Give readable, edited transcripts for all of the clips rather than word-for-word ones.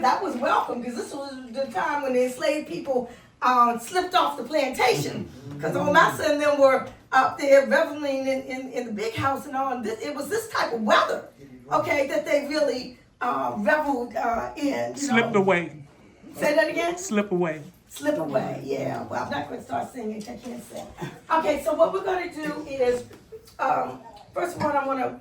that was welcome because this was the time when the enslaved people slipped off the plantation. Because all my son and them were up there reveling in the big house and all. And it was this type of weather, okay, that they really reveled in. Slipped away. Say that again? Slip away. Slip away, yeah. Well, I'm not going to start singing. I can't sing. Okay, so what we're going to do is, first of all, I want to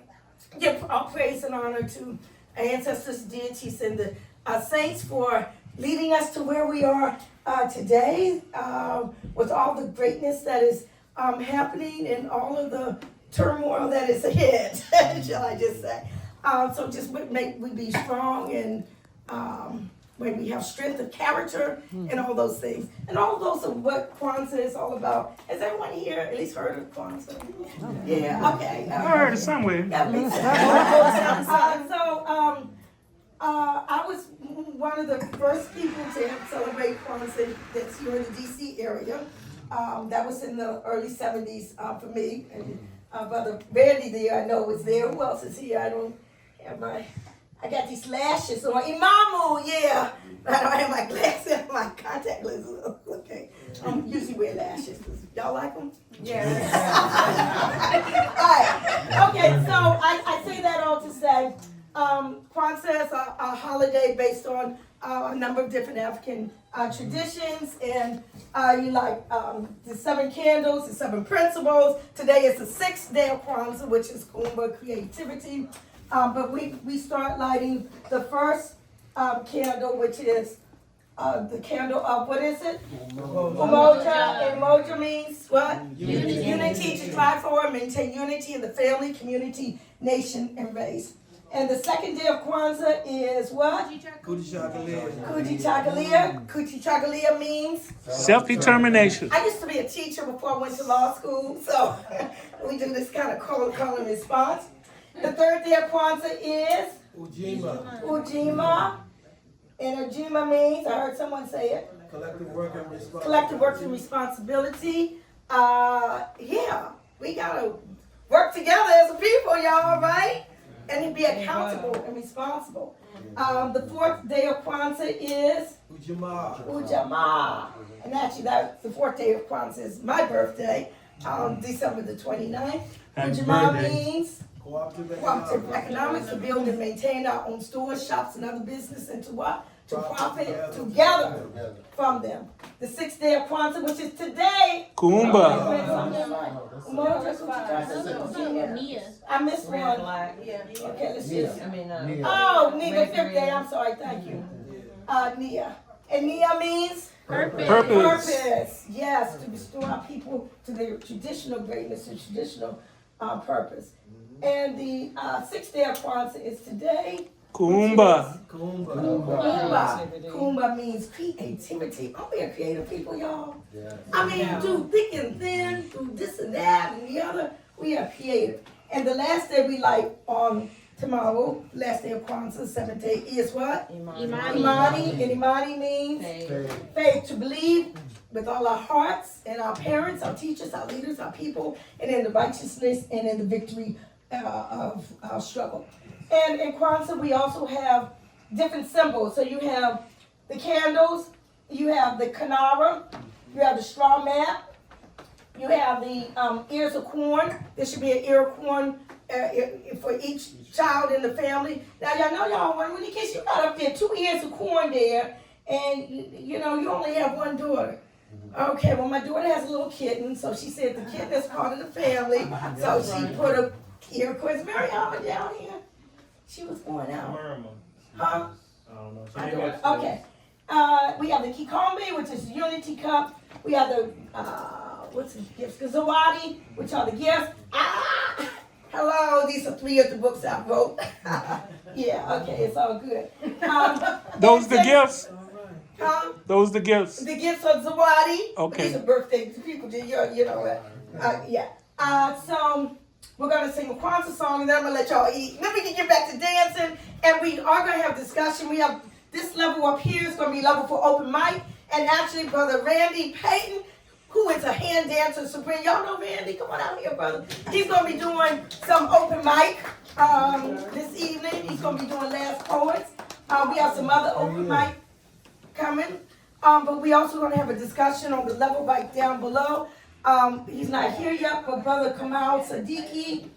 give all praise and honor to our ancestors, deities, and the saints for leading us to where we are today with all the greatness that is happening and all of the turmoil that is ahead, shall I just say. So just make we be strong and may we have strength of character and all those things. And all those are what Kwanzaa is all about. Has everyone here at least heard of Kwanzaa? Yeah, okay. I heard it somewhere. I was one of the first people to celebrate Kwanzaa that's here in the DC area. That was in the early 70s for me. And Brother Randi there, I know was there. Who else is here? I don't have I got these lashes on. Imamu, yeah. I don't have my glasses and my contact lenses. Okay. Usually wear lashes. Y'all like them? Yeah. All right. Okay, so I say that all to say, Kwanzaa is a holiday based on a number of different African traditions, and you like the 7 candles, the 7 principles. Today is the 6th day of Kwanzaa, which is Kuumba creativity. But we start lighting the first candle, which is the candle of, what is it? Umoja. And Umoja means what? Unity. Unity, to strive for and maintain unity in the family, community, nation, and race. And the second day of Kwanzaa is what? Kujichagulia. Kujichagulia means? Self-determination. I used to be a teacher before I went to law school, so we do this kind of call and response. The third day of Kwanzaa is? Ujima. And Ujima means, I heard someone say it. Collective work and responsibility. Collective work and responsibility. Yeah, we gotta work together as a people, y'all, right? And be accountable and responsible. The fourth day of Kwanzaa is? Ujama. And actually, the fourth day of Kwanzaa is my birthday, December the 29th. Ujama means? Cooperative economics, to build and maintain our own stores, shops, and other business, and to what? To profit together from them. The 6th day of Kwanzaa, which is today. Kuumba. I missed one. Okay, let's see. Oh, Nia, the 5th day. I'm sorry. Thank you. Nia. And Nia means? Purpose. Yes, to restore our people to their traditional greatness and traditional purpose. And the 6th day of Kwanzaa is today. Kuumba. Kuumba means creativity. Aren't we a creative people, y'all? Yeah. I mean, do thick and thin, do this and that and the other. We are creative. And the last day we light on tomorrow, last day of Kwanzaa, 7th day, is what? Imani. And Imani means? Faith. To believe with all our hearts and our parents, our teachers, our leaders, our people, and in the righteousness and in the victory of our struggle. And in Kwanzaa, we also have different symbols. So you have the candles, you have the kanara, you have the straw mat, you have the ears of corn. There should be an ear of corn for each child in the family. Now, y'all know y'all wondering, in case you got up there 2 ears of corn there, and you only have one daughter. Okay, well, my daughter has a little kitten, so she said the kitten is part of the family, so she put a ear of corn. Mariama down here. She was going out. Huh? I don't know. Okay. We have the kikombe, which is the unity cup. We have the, what's the gifts? The zawadi, which are the gifts. Hello, these are 3 of the books I wrote. Yeah, okay, it's all good. Those the gifts? Huh? Those the gifts? The gifts of zawadi. Okay. These are birthdays. People do, you know what? Yeah. So we're going to sing a Kwanzaa song, and then I'm going to let y'all eat. Then we can get back to dancing, and we are going to have discussion. We have this level up here is going to be level for open mic, and actually, Brother Randi Payton, who is a hand dancer supreme. Y'all know Randi? Come on out here, brother. He's going to be doing some open mic this evening. He's going to be doing Last Poets. We have some other open mic coming, but we also going to have a discussion on the level bike down below. He's not here yet, but Brother Kamau Sadiki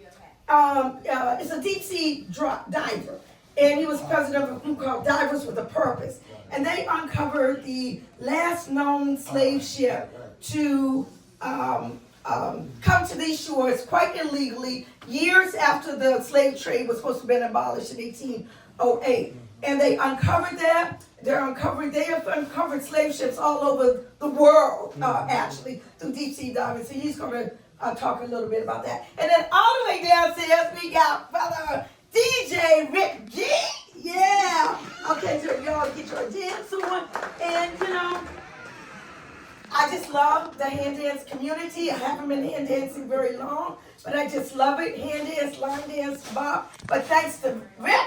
is a deep sea diver, and he was president of a group called Divers with a Purpose, and they uncovered the last known slave ship to come to these shores quite illegally, years after the slave trade was supposed to have been abolished in 1808. And they uncovered that. They have uncovered slave ships all over the world, actually, through deep sea diving. So he's going to talk a little bit about that. And then all the way downstairs, we got Brother DJ RickG. Yeah. Okay, so y'all get your dance on. And, you know, I just love the hand dance community. I haven't been hand dancing very long, but I just love it. Hand dance, line dance, bop. But thanks to Rick,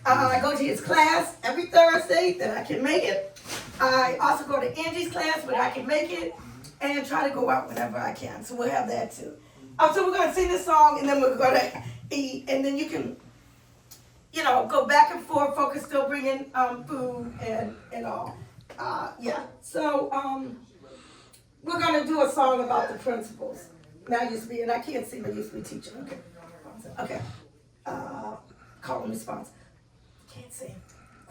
I go to his class every Thursday that I can make it. I also go to Angie's class when I can make it, and try to go out whenever I can. So we'll have that too. So we're going to sing this song, and then we're going to eat, and then you can, you know, go back and forth. Folks still bringing food and all. Yeah. So we're going to do a song about the principles. Now I used to be, and I can't sing, I used to be teaching. Okay. Okay. Call and response. Can't sing.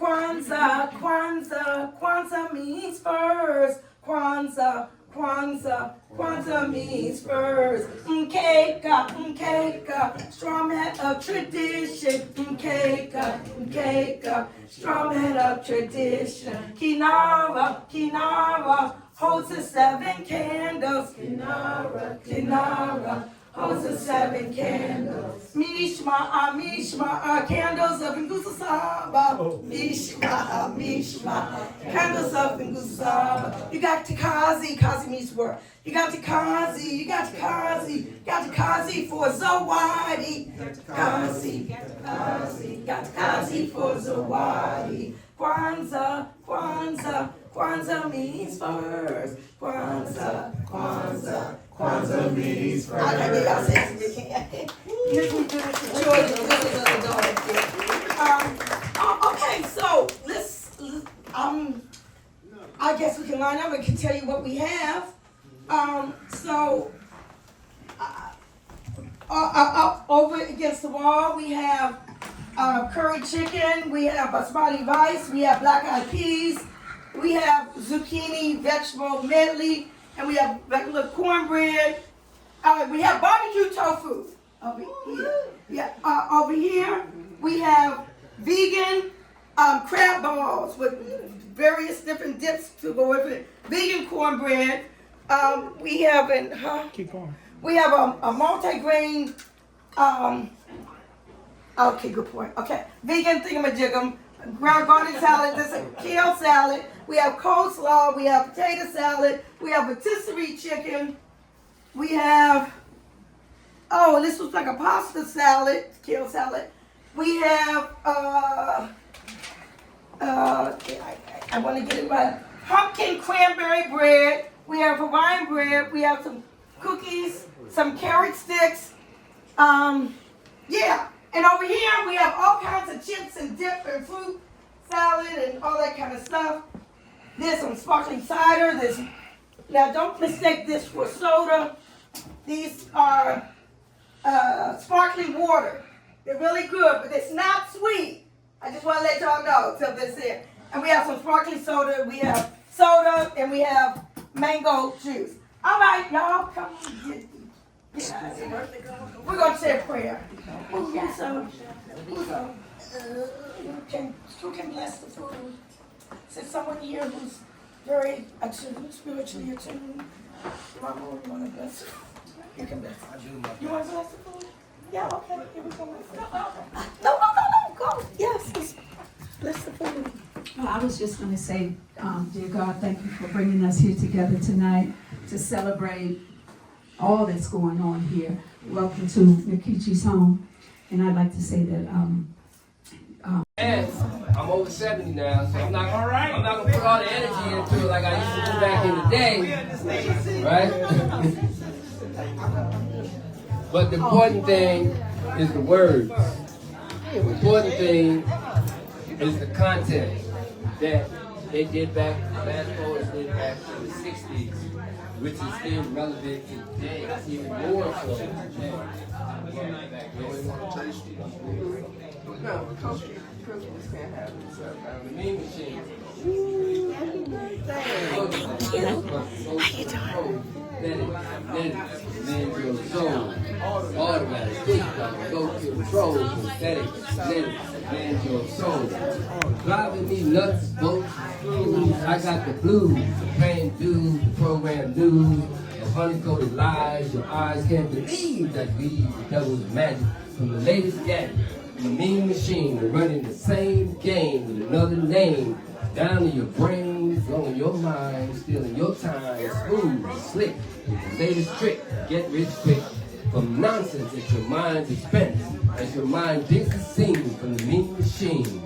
Kwanzaa, Kwanzaa, Kwanzaa means first. Kwanzaa, Kwanzaa, Kwanzaa means first. Nkeka, Nkeka, straw man of tradition. Nkeka, Nkeka, straw man of tradition. Kinara, Kinara, holds the 7 candles. Kinara, Kinara, holds the 7 candles. Mishma, Mishma, candles of Ngusasaba. Mishma, Mishma, candles of Ngusasaba. You got Takazi, Kazi means word. You got Takazi, you got Takazi, got Takazi for Zawadi. Takazi, Takazi, got Takazi for Zawadi. Kwanzaa, Kwanzaa, Kwanzaa means first. Kwanzaa, Kwanzaa, Kwanzaa means first. I can't get y'all saying you can't. Usually do this to children. Okay, so let's, I guess we can line up and can tell you what we have. Over against the wall, we have curry chicken, we have basmati rice, we have black eyed peas, we have zucchini vegetable medley, and we have regular cornbread. We have barbecue tofu over here. Yeah, over here we have vegan crab balls with various different dips to go with it. Vegan cornbread. We have Keep going. We have a multi-grain. Okay, good point. Okay, vegan thingamajigam, ground garden salad. This is a kale salad. We have coleslaw. We have potato salad. We have rotisserie chicken. We have, this looks like a pasta salad, kale salad. We have, I want to get it right. Pumpkin cranberry bread. We have Hawaiian bread. We have some cookies, some carrot sticks. Yeah. And over here we have all kinds of chips and dip and fruit salad and all that kind of stuff. There's some sparkling cider. Now don't mistake this for soda. These are sparkling water. They're really good, but it's not sweet. I just want to let y'all know till this here. And we have some sparkling soda. We have soda and we have mango juice. All right, y'all, come on. We're going to say a prayer. Who can bless the food? Is there someone here who's very attuned, spiritually attuned? Mama, you want to bless the food? You can bless it. You want to bless the food? Yeah, okay. Here we go. No, go. Yes, bless the food. Well, I was just going to say, dear God, thank you for bringing us here together tonight to celebrate all that's going on here. Welcome to Nkechi's home. And I'd like to say that And I'm over 70 now, so I'm not gonna put all the energy into it like I used to do back in the day. Right? But the important thing is the words. The important thing is the content that they did back, last poets did back in the 60s, which is still relevant today, even more so today. No, Christmas can't have it. The Mean Machine. Lend your soul. Automatic. Go control. Synthetic. Lend your soul. Driving me nuts, folks. I got the blues. Paying dues, the program news. The honey-coated lies. Your eyes can't believe that we the devil's magic from the latest gadget. The Mean Machine, we're running the same game with another name. Down to your brain, blowing your mind, stealing your time, smooth, slick, with the latest trick, get rich quick. From nonsense at your mind's expense, as your mind digs a scene from the Mean Machine.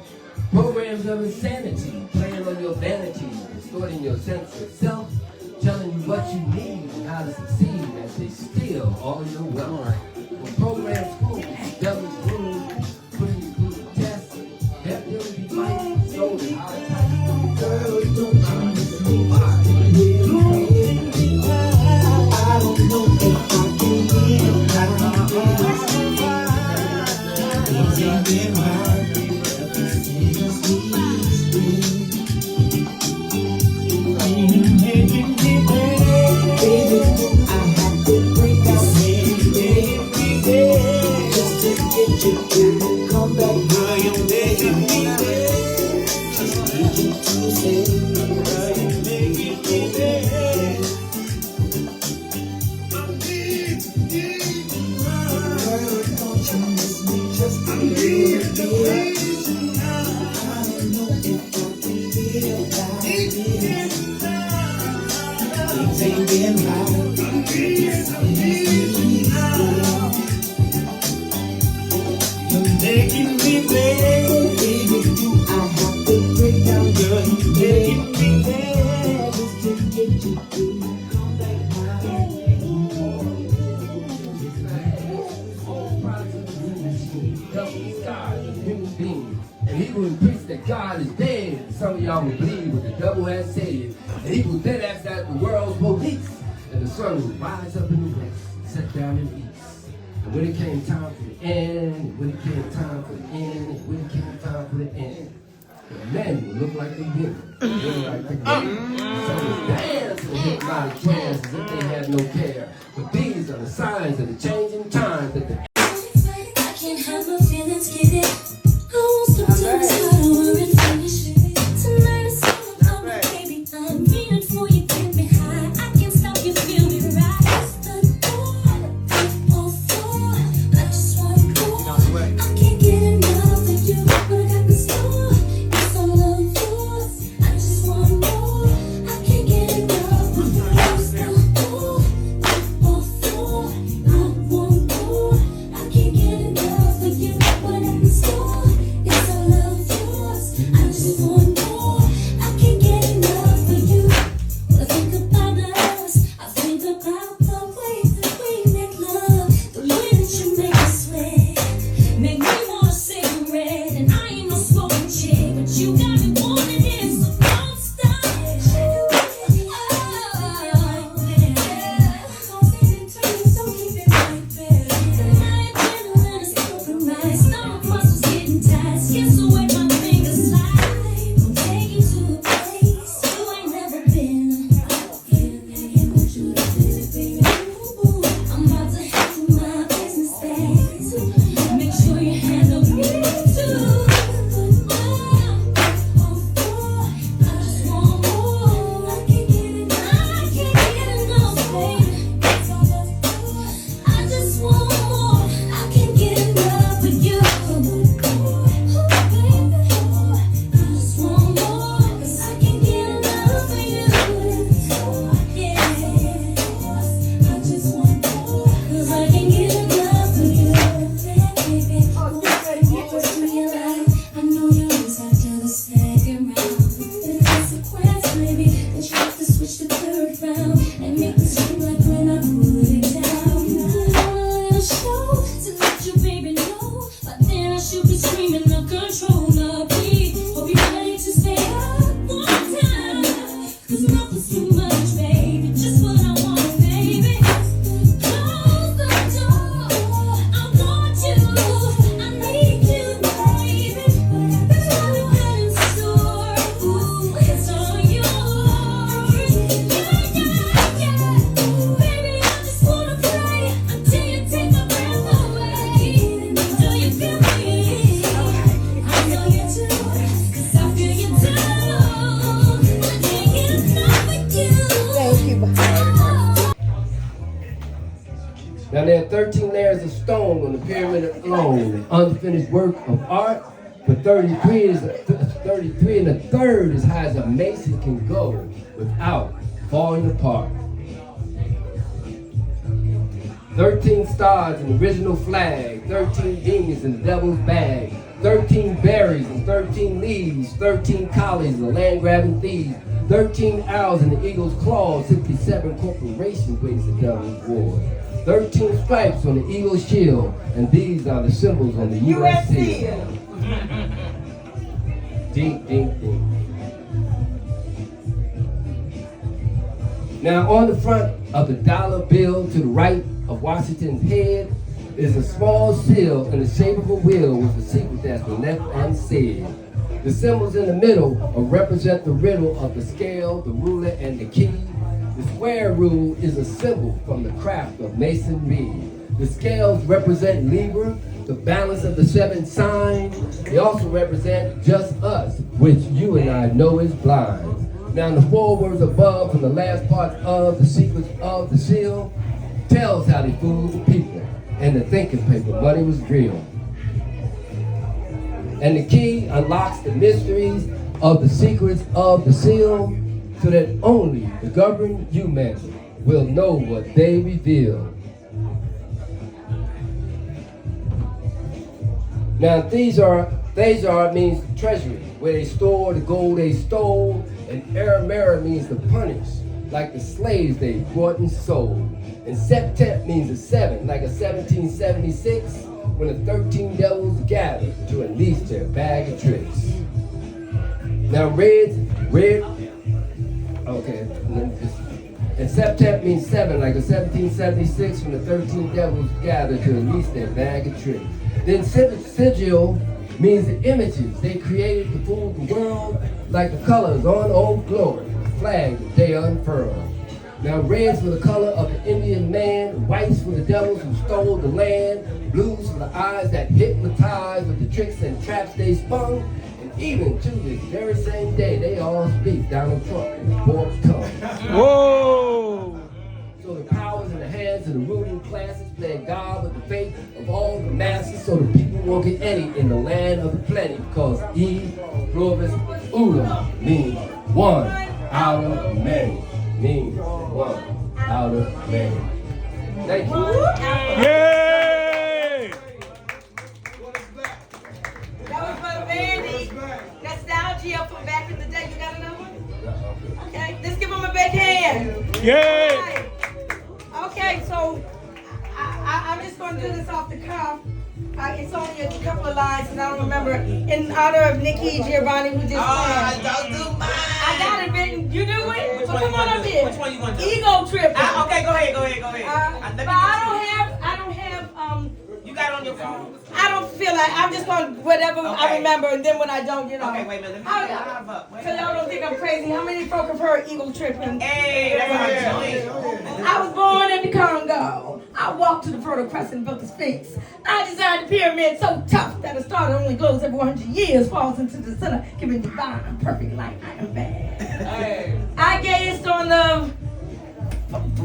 Programs of insanity, playing on your vanity, distorting your sense of self, telling you what you need and how to succeed as they steal all your wealth. From program schools, devil's room, putting you through the test, definitely be fighting, so the girl, you don't understand why. I don't know if I can live like this. Ain't been right. Making me bad, baby. I have to break out every day just to get you to come back. Girl, you're making me bad. Just need you to say, girl, you're making me bad. I need you, girl, don't you miss me just a little bit? I don't know if I can feel like this. Things ain't been right. You're making me bad, baby. Do I have to break down, girl? You're making me bad just to get you to come back home. God is a human being, and he will preach that God is dead. Some of y'all will believe what the devil has said. And he will then ask that the world's police, and the sun will rise up in the west, set down in the east. And when it came time for the end, and when it came time for the end, and when it came time for the end, the men would look like the women, look like the women. Some would dance in hypnotic trance as if they had no care. But these are the signs of the changing times that the I can't have my feelings, get it. I won't stop till it's hot, I want to finish it. Tonight is all about my baby. I'm feeling for you, get me high. I can't stop you, feel me right. It's the door, all four. I just want more. I can't get enough of you. What I got in store, it's all of yours. I just want more. I can't get enough of you. It's the door, all four. I want more. I can't get enough of you. What I got in store, it's all of yours. I just want more. I can't get enough of you. When I think about us, I think about the way that we make love, the way that you make me sweat, make me want a cigarette. And I ain't no smoking chick, but you got me wanting it, so don't stop. Don't keep it right there. My adrenaline is compromised, stomach muscles getting tight, skin away my fingers slide. I'm taking to a place you ain't never been. Can't put you to sleep, baby. I'm about to head to my business space. Make sure you handle me too. I just want more. I can't get enough, baby. I just want more. I can't get enough of you. 13 layers of stone on the pyramid alone, an unfinished work of art. But 33 and a third as high as a mason can go without falling apart. 13 stars in the original flag, 13 demons in the devil's bag, 13 berries and 13 leaves, 13 collies and the land-grabbing thieves, 13 owls in the eagle's claws, 67 corporations wage the devil's war. 13 stripes on the eagle's shield, and these are the symbols on the U.S. seal. Ding, ding, ding. Now on the front of the dollar bill to the right of Washington's head is a small seal in the shape of a wheel with a secret that's been left unsaid. The symbols in the middle represent the riddle of the scale, the ruler, and the key. The square rule is a symbol from the craft of masonry. The scales represent Libra, the balance of the 7 signs. They also represent just us, which you and I know is blind. Now the 4 words above from the last part of the secrets of the seal tells how they fooled the people and the thinking paper money was real. And the key unlocks the mysteries of the secrets of the seal so that only the governing humanity will know what they reveal. Now these are means treasury, where they store the gold they stole, and Aramera means to punish, like the slaves they bought and sold. And Septet means a 7, like a 1776, when the 13 devils gathered to unleash their bag of tricks. Now red, okay, and Septet means 7, like a 1776, when the 13 devils gathered to unleash their bag of tricks. Then sigil means the images they created to fool the world, like the colors on Old Glory, the flag that they unfurled. Now red's for the color of the Indian man, white's for the devils who stole the land, blues for the eyes that hypnotize with the tricks and traps they spun, and even to this very same day they all speak Donald Trump in his forked tongue. Whoa! So the power's in the hands of the ruling classes, playing God with the faith of all the masses, so the people won't get any in the land of the plenty, because E pluribus unum means one out of many. Means one out of many. Thank you. Yay! That was for Randy. Nostalgia from back in the day. You got another one? Okay, let's give him a big hand. Yay! Okay, so I'm just going to do this off the cuff. It's only a couple of lines, and I don't remember. In honor of Nikki Giovanni, who just sang. Don't do mine. I got it written. You do it? So come on up here. Which one you want to do? Ego trip. Okay, go ahead. But I don't have. You got it on your phone? I don't feel like I'm just going to whatever I Okay. remember, and then when I don't, you know. Okay, wait a minute. Let me drive up. So y'all don't think I'm crazy? How many folk have heard ego tripping? Hey, that's my joint. I was born in the Congo. I walked to the Fertile Crescent and built the Sphinx. I designed the pyramid so tough that a star that only glows every 100 years falls into the center, giving divine, perfect light. I am bad. Hey. I gazed on the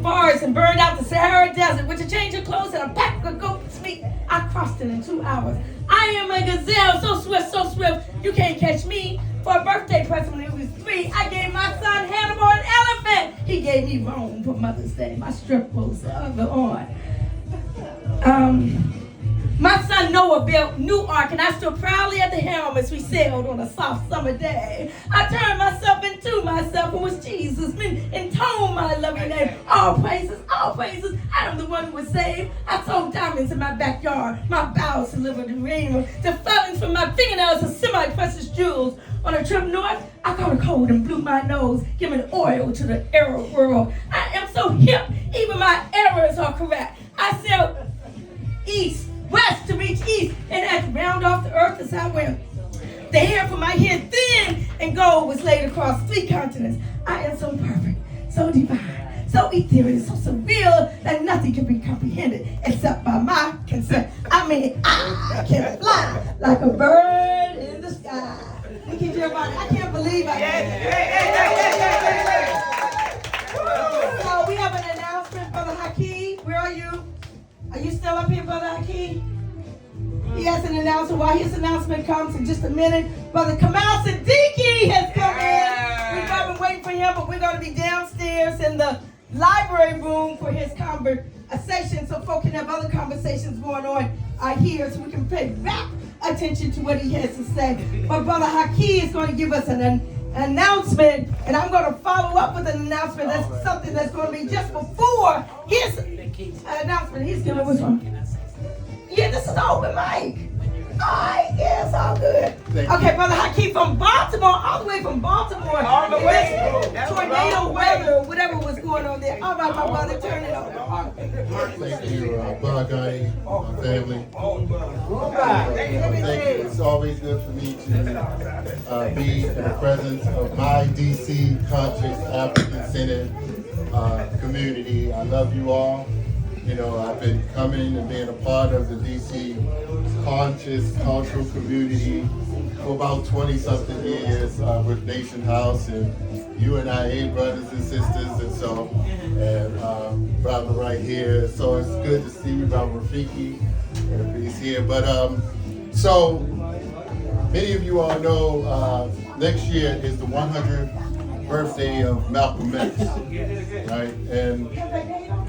forest and burned out the Sahara Desert with a change of clothes and a pack of goat's meat. I crossed it in 2 hours. I am a gazelle, so swift, you can't catch me. For a birthday present when he was 3, I gave my son Hannibal an elephant. He gave me Rome for Mother's Day. My strip was on. My son Noah built New Ark, and I stood proudly at the helm as we sailed on a soft summer day. I turned myself into myself and was Jesus, intoned my loving name. All praises, I am the one who was saved. I sold diamonds in my backyard. My bowels delivered the rain. The fillings from my fingernails are semi-precious jewels. On a trip north, I caught a cold and blew my nose, giving oil to the Arab world. I am so hip, even my errors are correct. I sailed east, west to reach east, and had to round off the earth as I went. The hair from my head thin and gold was laid across 3 continents. I am so perfect, so divine, so ethereal, so surreal that nothing can be comprehended except by my consent. I mean, I can fly like a bird in the sky. I can't believe I can. So we have an announcement, Brother Hakeem. Where are you? Are you still? still up here, Brother Hakeem? He has an announcement. While his announcement comes in just a minute, Brother Kamau Sadiki has come in. We've been waiting for him, but we're going to be downstairs in the library room for his conversation, so folks can have other conversations going on here, so we can pay back attention to what he has to say. But Brother Hakeem is going to give us an announcement, and I'm going to follow up with an announcement. That's something that's going to be just before his announcement. He's going to which one? Yeah, this is an open mic. Alright, yeah, it's all good. Okay, Brother Hakeem from Baltimore, all the way from Baltimore. All the way. Tornado weather, or whatever was going on there. All right, my brother, turn it over. Thank you, Brother Guy, my family. Thank you. It's always good for me to be in the presence of my DC conscious African Senate community. I love you all. You know, I've been coming and being a part of the DC conscious cultural community for about 20-something years with Nation House and UNIA brothers and sisters and brother right here. So it's good to see you, Brother Rafiki, and he's here. But so many of you all know next year is the 100th birthday of Malcolm X, right? And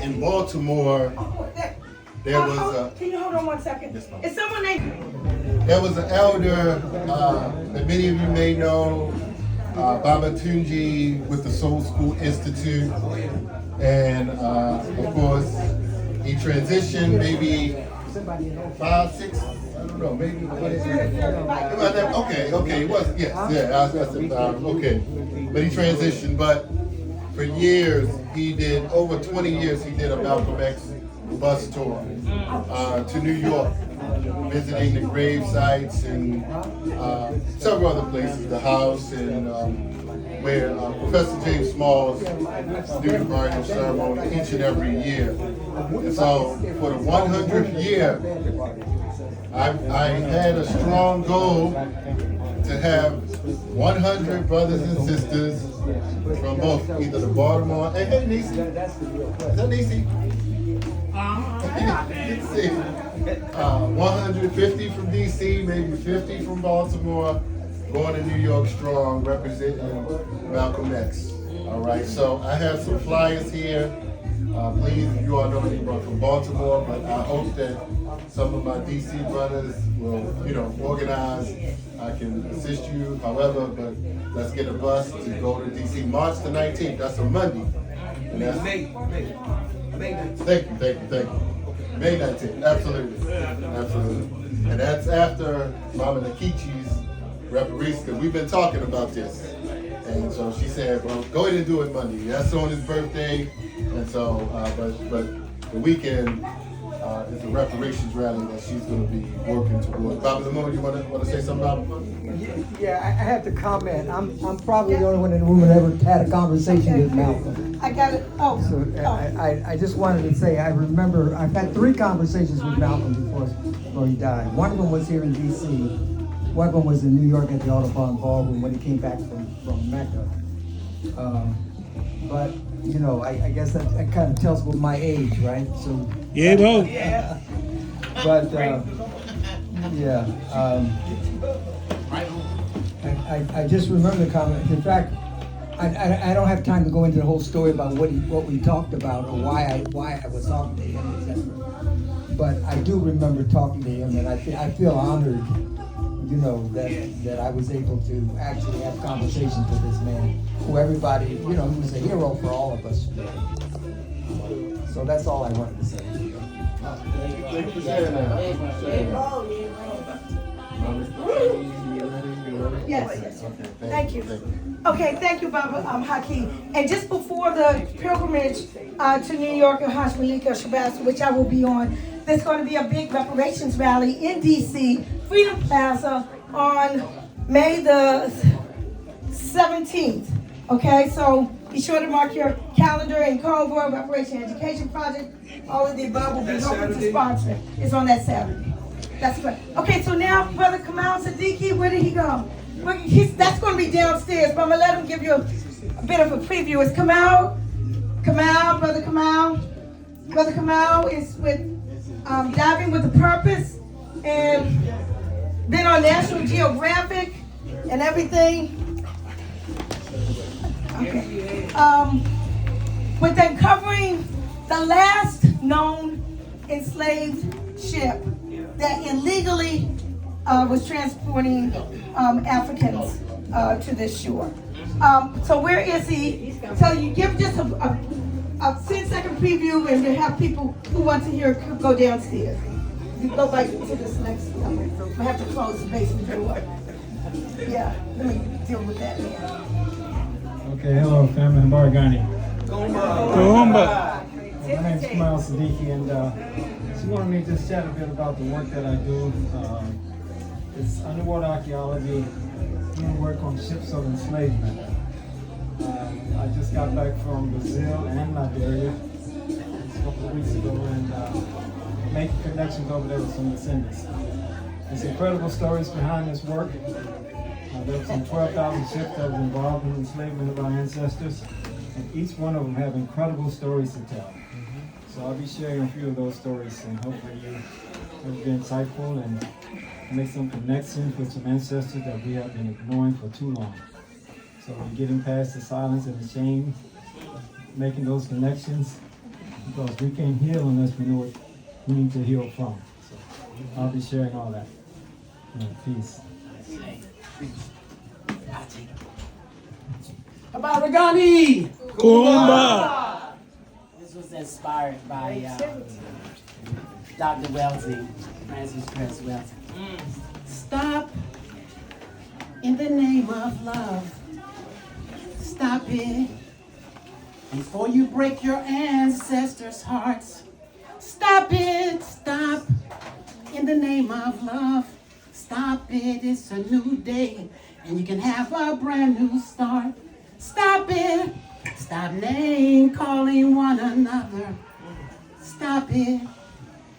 in Baltimore, there was a... Can you hold on 1 second? Yes, ma'am. Is someone named... There was an elder that many of you may know, Baba Tunji with the Soul School Institute. And of course, he transitioned maybe 5, 6, I don't know, maybe. Okay, it was, yes, okay. But he transitioned, but for years, he did, over 20 years, he did a Malcolm X bus tour to New York, visiting the grave sites and several other places, the house and where Professor James Smalls do the burial ceremony each and every year. And so for the 100th year, I had a strong goal to have 100 brothers and sisters from both either the Baltimore, hey Niecy, is that Niecy? 150 from DC, maybe 50 from Baltimore, going to New York strong, representing Malcolm X. All right, so I have some flyers here. Please, you all know anyone from Baltimore, but I hope that some of my DC brothers will, organize. I can assist you, however, but let's get a bus to go to DC March the 19th. That's a Monday. And that's, thank you. May 19th, absolutely. And that's after Mama Nkechi's reparations, because we've been talking about this. And so she said, well, go ahead and do it Monday. That's on his birthday. And so, but the weekend is a reparations rally that she's going to be working towards. Baba Lamone, you want to say something about it? Yeah, I have to comment. I'm probably the only one in the room that ever had a conversation with Malcolm. I got it. I just wanted to say, I remember I've had 3 conversations with Malcolm before he died. One of them was here in D.C. One of them was in New York at the Audubon Ballroom when he came back from Mecca. But I guess that kind of tells with my age, right? So yeah, bro. But I just remember the comment. In fact, I don't have time to go into the whole story about what we talked about or why I was talking to him, etc. But I do remember talking to him, and I feel honored, that I was able to actually have conversations with this man, who everybody, he was a hero for all of us. So that's all I wanted to say. Thank you for sharing that. Yes. Thank you. Okay, thank you, Baba Hakeem. And just before the pilgrimage to New York and Hajj Malika Shabazz, which I will be on, there's going to be a big reparations rally in D.C., Freedom Plaza, on May the 17th. Okay, so be sure to mark your calendar in Congo, Reparation Education Project. All of the above will be helping to sponsor. It's on that Saturday. That's good. Okay, so now Brother Kamau Sadiki, where did he go? That's going to be downstairs, but I'm going to let him give you a bit of a preview. It's Brother Kamau is with Diving with a Purpose, and been on National Geographic and everything. Okay. With uncovering the last known enslaved ship that illegally was transporting Africans to this shore. So where is he? So you give just a 10-second preview, and we have people who want to hear go downstairs. You go back to this next one. I have to close the basement door. Yeah, let me deal with that now. Okay, hello, family in Bargani. Tuhumba. My name is Kamau Sadiki, and she wanted me to just chat a bit about the work that I do. It's underwater archaeology, doing work on ships of enslavement. I just got back from Brazil and Liberia a couple of weeks ago, and making connections over there with some descendants. There's incredible stories behind this work. There were some 12,000 ships that was involved in the enslavement of our ancestors, and each one of them have incredible stories to tell. So I'll be sharing a few of those stories, and hopefully you'll be insightful and make some connections with some ancestors that we have been ignoring for too long. So we're getting past the silence and the shame, making those connections, because we can't heal unless we know what we need to heal from. So I'll be sharing all that. Peace. Abaragani! Kumba. This was inspired by Dr. Wellesley, Francis Cress Wellesley. Stop in the name of love. Stop it before you break your ancestors' hearts. Stop it, stop in the name of love. Stop it, it's a new day, and you can have a brand new start. Stop it, stop name calling one another. Stop it,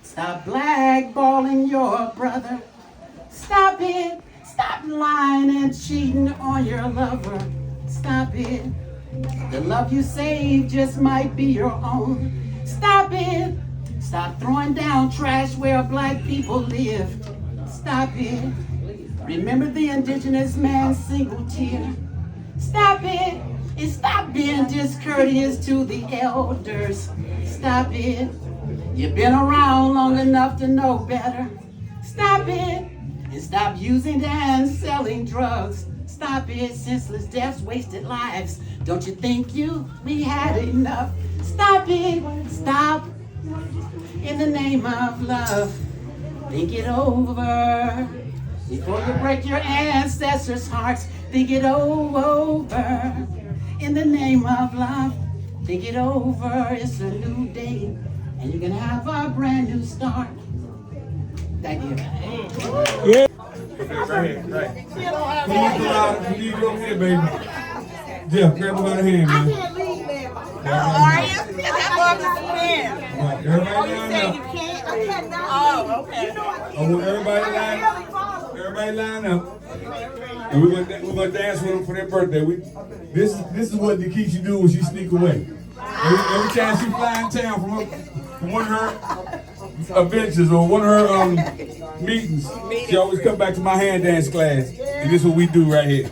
stop blackballing your brother. Stop it, stop lying and cheating on your lover. Stop it, the love you save just might be your own. Stop it, stop throwing down trash where black people live. Stop it, remember the indigenous man's single tear. Stop it, and stop being discourteous to the elders. Stop it, you've been around long enough to know better. Stop it, and stop using and selling drugs. Stop it, senseless deaths, wasted lives. Don't you think we had enough? Stop it, stop, in the name of love. Think it over, before you break your ancestors' hearts. Think it over, in the name of love. Think it over, it's a new day, and you can have a brand new start. Thank you. Yeah. Right. Come on, you over here, baby. Jeff, grab him by the hand, man. How are you? That was a man. Everybody line up. I cannot. Oh, okay. I want everybody line up. And we're gonna dance with them for their birthday. This is what Nkechi do when she sneak away. Every time she fly in town from one of her adventures or one of her meetings, she always come back to my hand dance class. And this is what we do right here.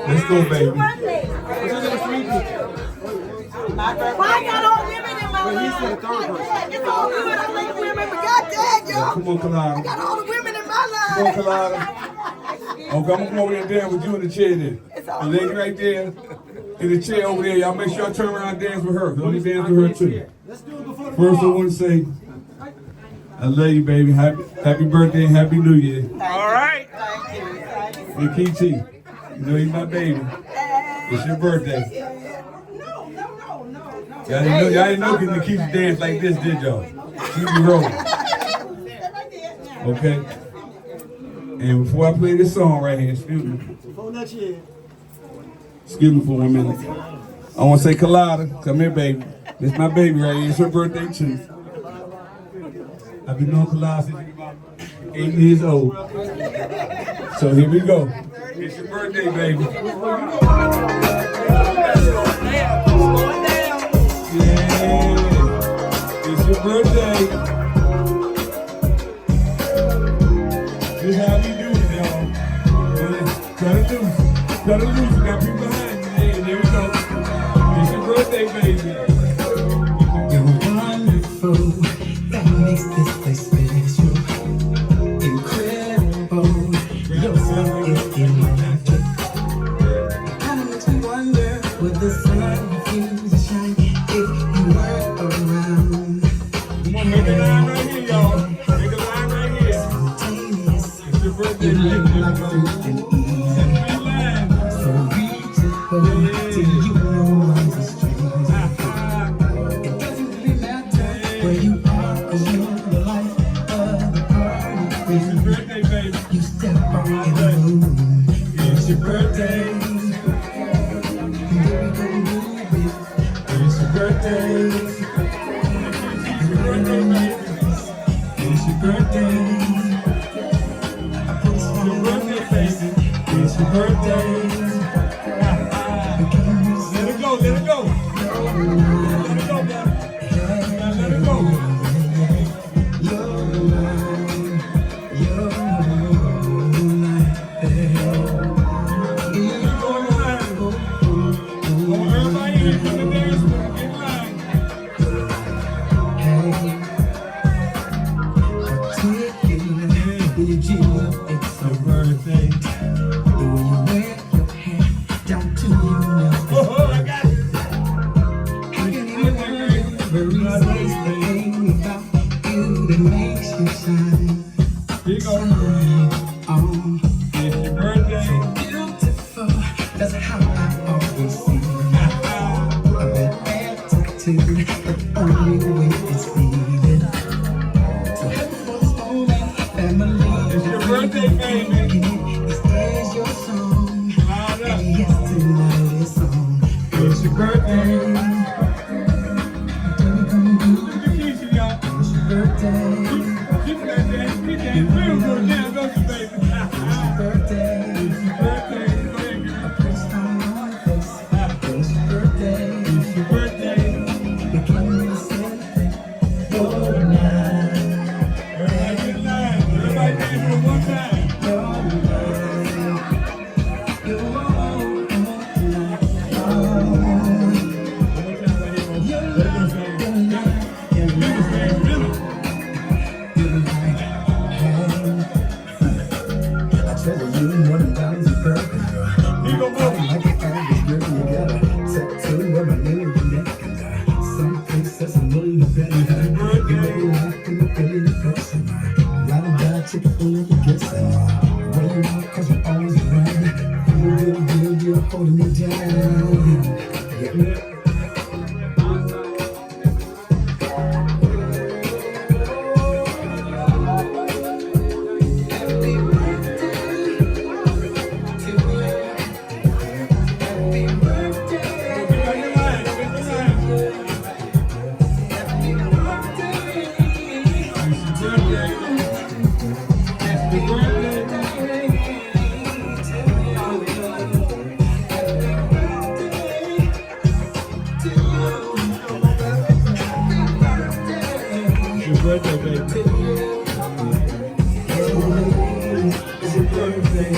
Let's go, baby. Why I got all women in my line? It's all good. I like women, but goddamn, y'all. Come on, Kalada. I got all the women in my line. Come on, Kalada. Okay, I'm gonna come over there and dance with you in the chair there. The lady right there in the chair over there. Y'all make sure y'all turn around and dance with her. Cause let me dance with her too. First, I want to say, I love you, baby. Happy birthday and Happy New Year. All right. Nkechi, you know he's my baby. It's your birthday. Y'all didn't know Nkechi dance like this, did y'all? She be rolling. Okay? And before I play this song right here, excuse me for 1 minute. I want to say, Kalada, come here, baby. This is my baby right here. It's her birthday, too. I've been knowing Kalada since she was about 8 years old. So here we go. It's your birthday, baby. Yeah. It's your birthday. This is how we do it, y'all. Cut it loose. Cut it loose. We got people behind you. There we go. It's your birthday, baby. You're wonderful. That makes this place special. Incredible. Your smile is electric. Kind of makes me wonder, would the sun refuse to shine if you weren't around? Come on, make a line right here, y'all. Make a line right here. Spontaneous. It's your birthday, You look baby. like fruit and easy. Set me line. So beautiful till you know one's a stranger. It doesn't really matter where you are, 'cause you're the life of the party. It's your birthday, baby. You step on in the room. It's your birthday. Here we go, move it. It's your birthday. It's your birthday, baby. It's your birthday. I put a It's smile your on birthday, your face. baby. It's your birthday. Let it go, let it go. Let it go, brother. Let it go. Everybody here from the dance floor, get in line. It's a birthday. The way you wear your hair down to your nails. Oh, I got it. I can even wonder the reasons the thing about you that makes you shine. Here you go. Oh, It's your birthday. beautiful. That's how I always see you. Of that attitude, the only way it's needed. So happy for this moment, family. It's your birthday, baby. This is your song. Loud up. And yes, tonight is on. It's your birthday. It's Nkechi, y'all. your birthday. Keep that dance. Keep that real good dance, don't you, baby? Birthday. It's your birthday. Go ahead, girl. First time on my face. It's your birthday. It's your birthday. We came to celebrate your night. Everybody get in line. Everybody dance for one time. Your night. Your night. One more time right here, bro. Let it go, baby. Your Really, night. really. I treasure you more than diamonds and pearls, girl. Here you go, bro. Like an average girl together. Tattoo of my name on your neck, and some princess I'm willing to bet. You make me laugh and you feel the person. Ride or die, chicken full of the gifts, and where you are, 'cause you're always around. You real good, you're holding me down. Yeah. Birthday, baby. It's your birthday.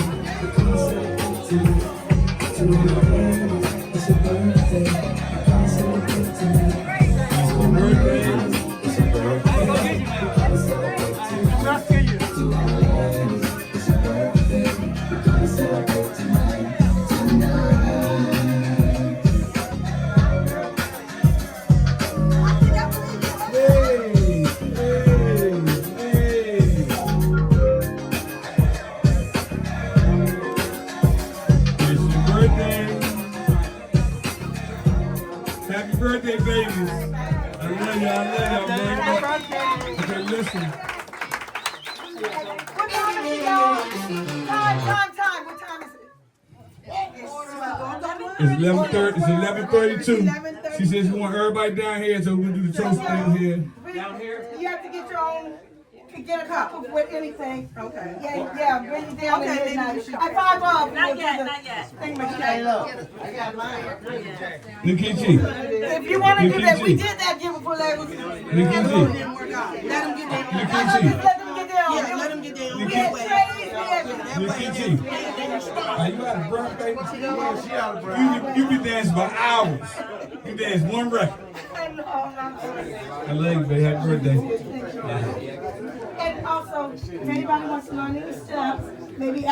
It's your birthday. Happy birthday, babies. I love y'all, man. Okay, listen. What time is it, y'all? Time. What time is it? It's 11:30. It's 11:32. She says we want everybody down here, so we're gonna do the toast thing here. Down here? You have to get your own get a couple with anything. Okay. Yeah, bring it down Okay, at maybe midnight. we should- At 5 o'clock. Not yet. Hey, look, I got mine. Nkechi. If you want to do that, we did that giveaway levels. Nkechi. Let them get there. Nkechi. Let them get down. Yeah, let them get there. We had trades, we had Nkechi. Are you out of breath, baby? You be dancing for hours. You dance one record. I love you, baby. Happy birthday. And also, if anybody wants to learn any steps, maybe.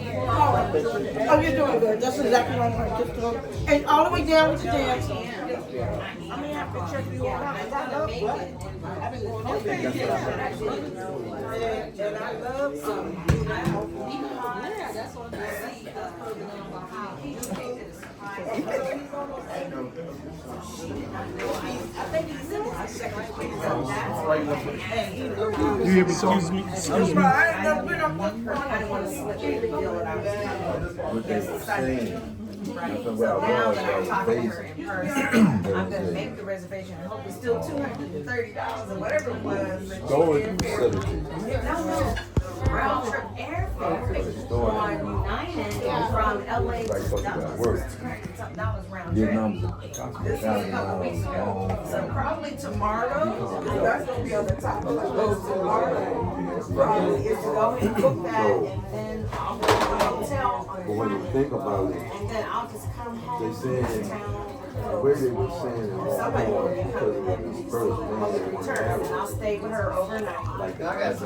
Oh, you're doing good. That's exactly what I want. Just go. And all the way down with the dance. I may have to check you all out. And I love Excuse me. Excuse me. So now that I'm talking to her in person, I'm gonna make the reservation. I hope it's still $230 or whatever it was. No, round trip airfare on United from LA to Dallas. That was round trip. This was a couple weeks ago. So probably tomorrow, that's gonna be on the top of the list tomorrow. Probably is to go and book that and then I'll go to the hotel. But when you think about it, And then I'll just come home they said to town. the way they were saying it was Somebody will be because it was his first man. return, and I'll stay with her overnight. Like that.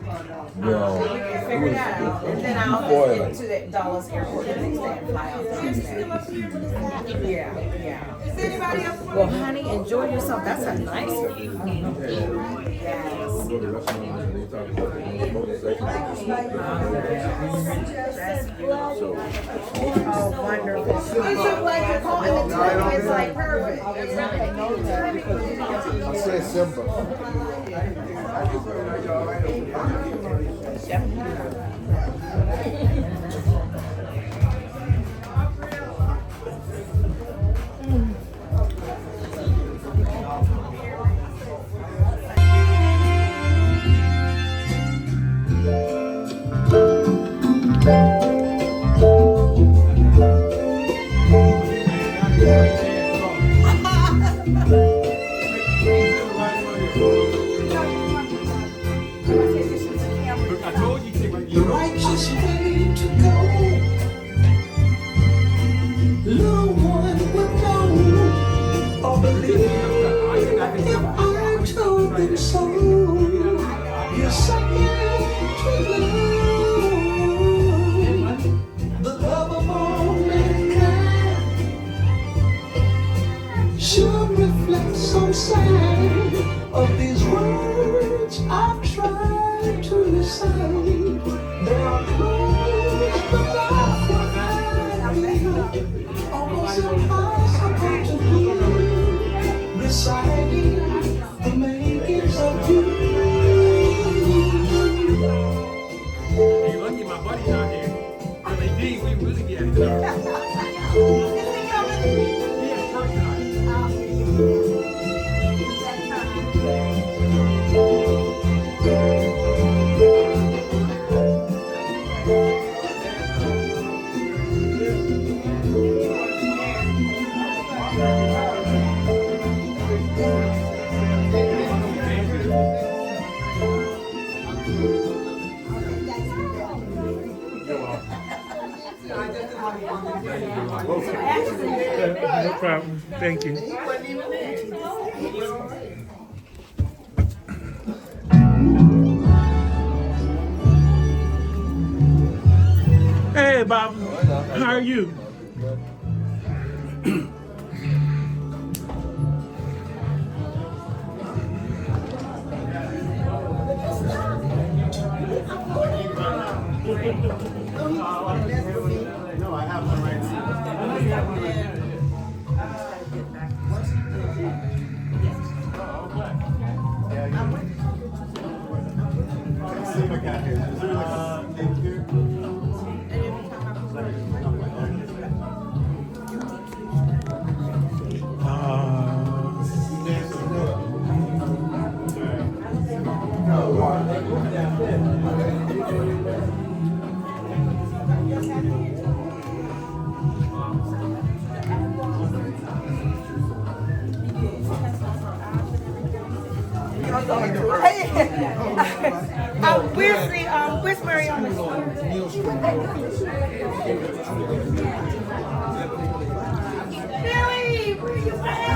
We can figure it out, and then I'll just get to the Dallas airport the next day and fly out the next day. Yeah. Is anybody else? Well, honey, enjoy yourself. That's a nice evening. Yes. Oh, wonderful. It's just like a call and the time is like perfect. I said Simba. The righteous way to go. No one would know or believe if I told them so. You're second to love, the love of all mankind. Should reflect some sign of these words I've tried to recite. They are close but not quite. Almost impossible to do. Reciting the makings of you. Hey, lucky my buddy's not here. I mean, D, we really get it. Yeah, first night. No problem. Thank you. Hey, Bob. How are you? No, I have one right here. Where's Mariana? Billy, where are you at?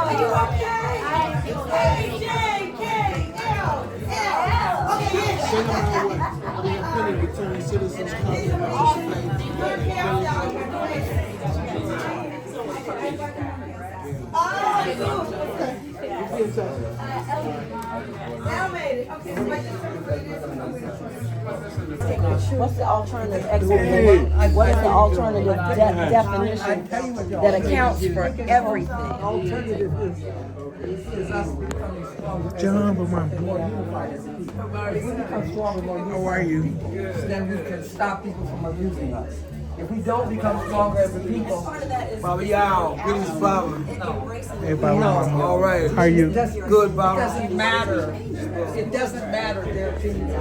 Are you okay? A-J-K-L-L. Okay, Send them our way. I'll be opinion returning citizens What's the alternative excerpt? What is the alternative definition that accounts for everything? Alternative is us becoming stronger. John, but my more unified as a people. If we become stronger, more unified, how are you? then we can stop people from abusing us. If we don't become stronger as a people, Baba Yao, greetings, Baba. Hey, Bob. All right. How are you? Good, Baba. It doesn't matter. It doesn't matter their opinions.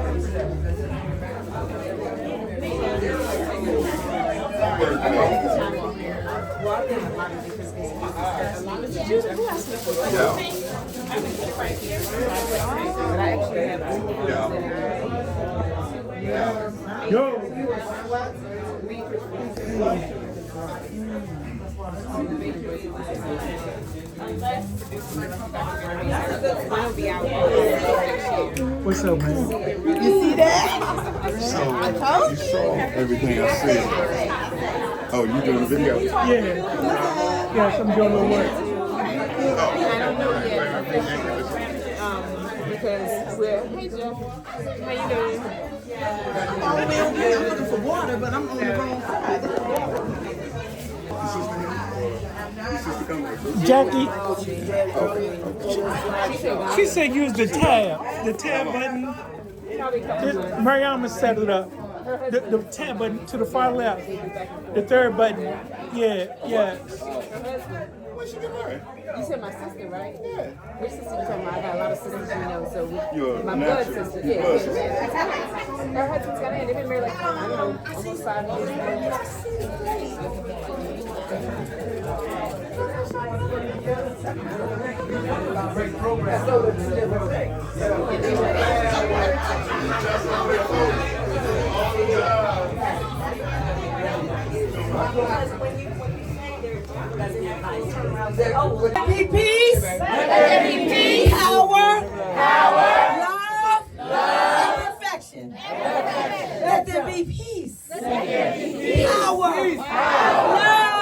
Yo. What's up, man? You see that? So, I told you saw everything I said. Oh, you doing a video? Yeah. Yes, I'm doing a little work. I don't know yet because we're, hey Jeff, how you doing? Oh, man, I'm looking for water, but I'm on the wrong side. Jackie, she said use the tab button. Mariama set it up. The tab button to the far left. The third button. Yeah. When she get married? You said my sister, right? Yeah. Which sister you talking about? I got a lot of sisters, you know, so Your my blood sister. Yeah. Her husband's got in. They've been married like, I don't know, almost 5 years. Let there be peace. Let there be peace. Power. Love. And perfection. Let there be peace. Power. Love.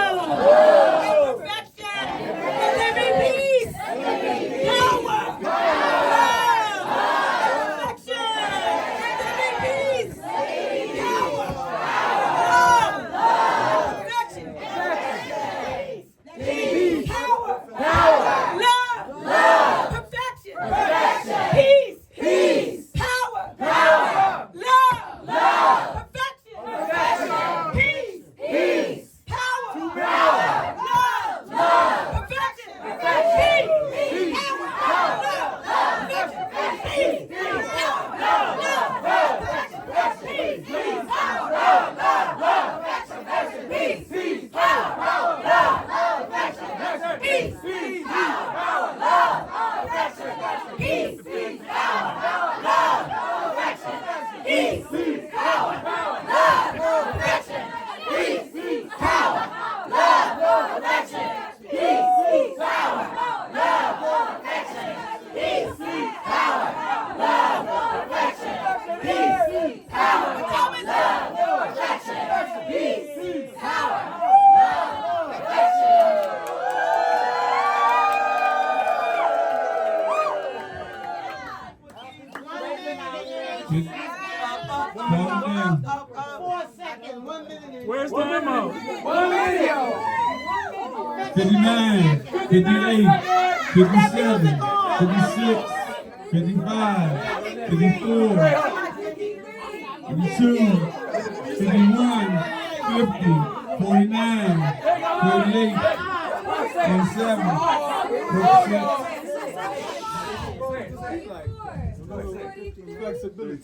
And perfection. Let there be peace. Power. Love. And perfection. Let there be peace. Power. Love. Perfection. Peace. Power. Love. Perfection. Peace. 59, 58, 57, 56, 55, 54, 52, 51, 50, 49, 48, 47,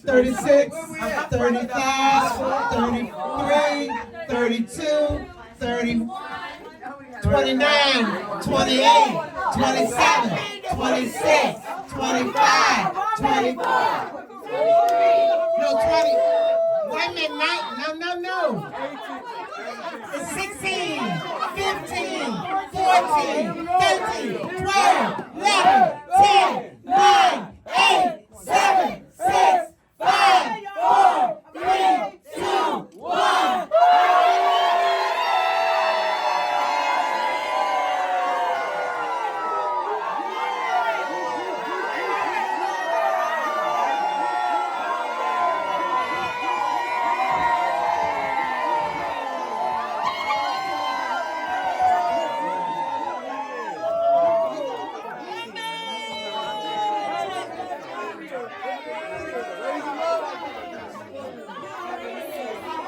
36, 35, 33, 32, 30, 29, 28, 27, 26, 25, 24. No, 20. Wait a minute, no. It's 16, 15, 14, 13, 12, 11, 10, 9, 8, 7, 6, 5, 4, 3, 2, 1.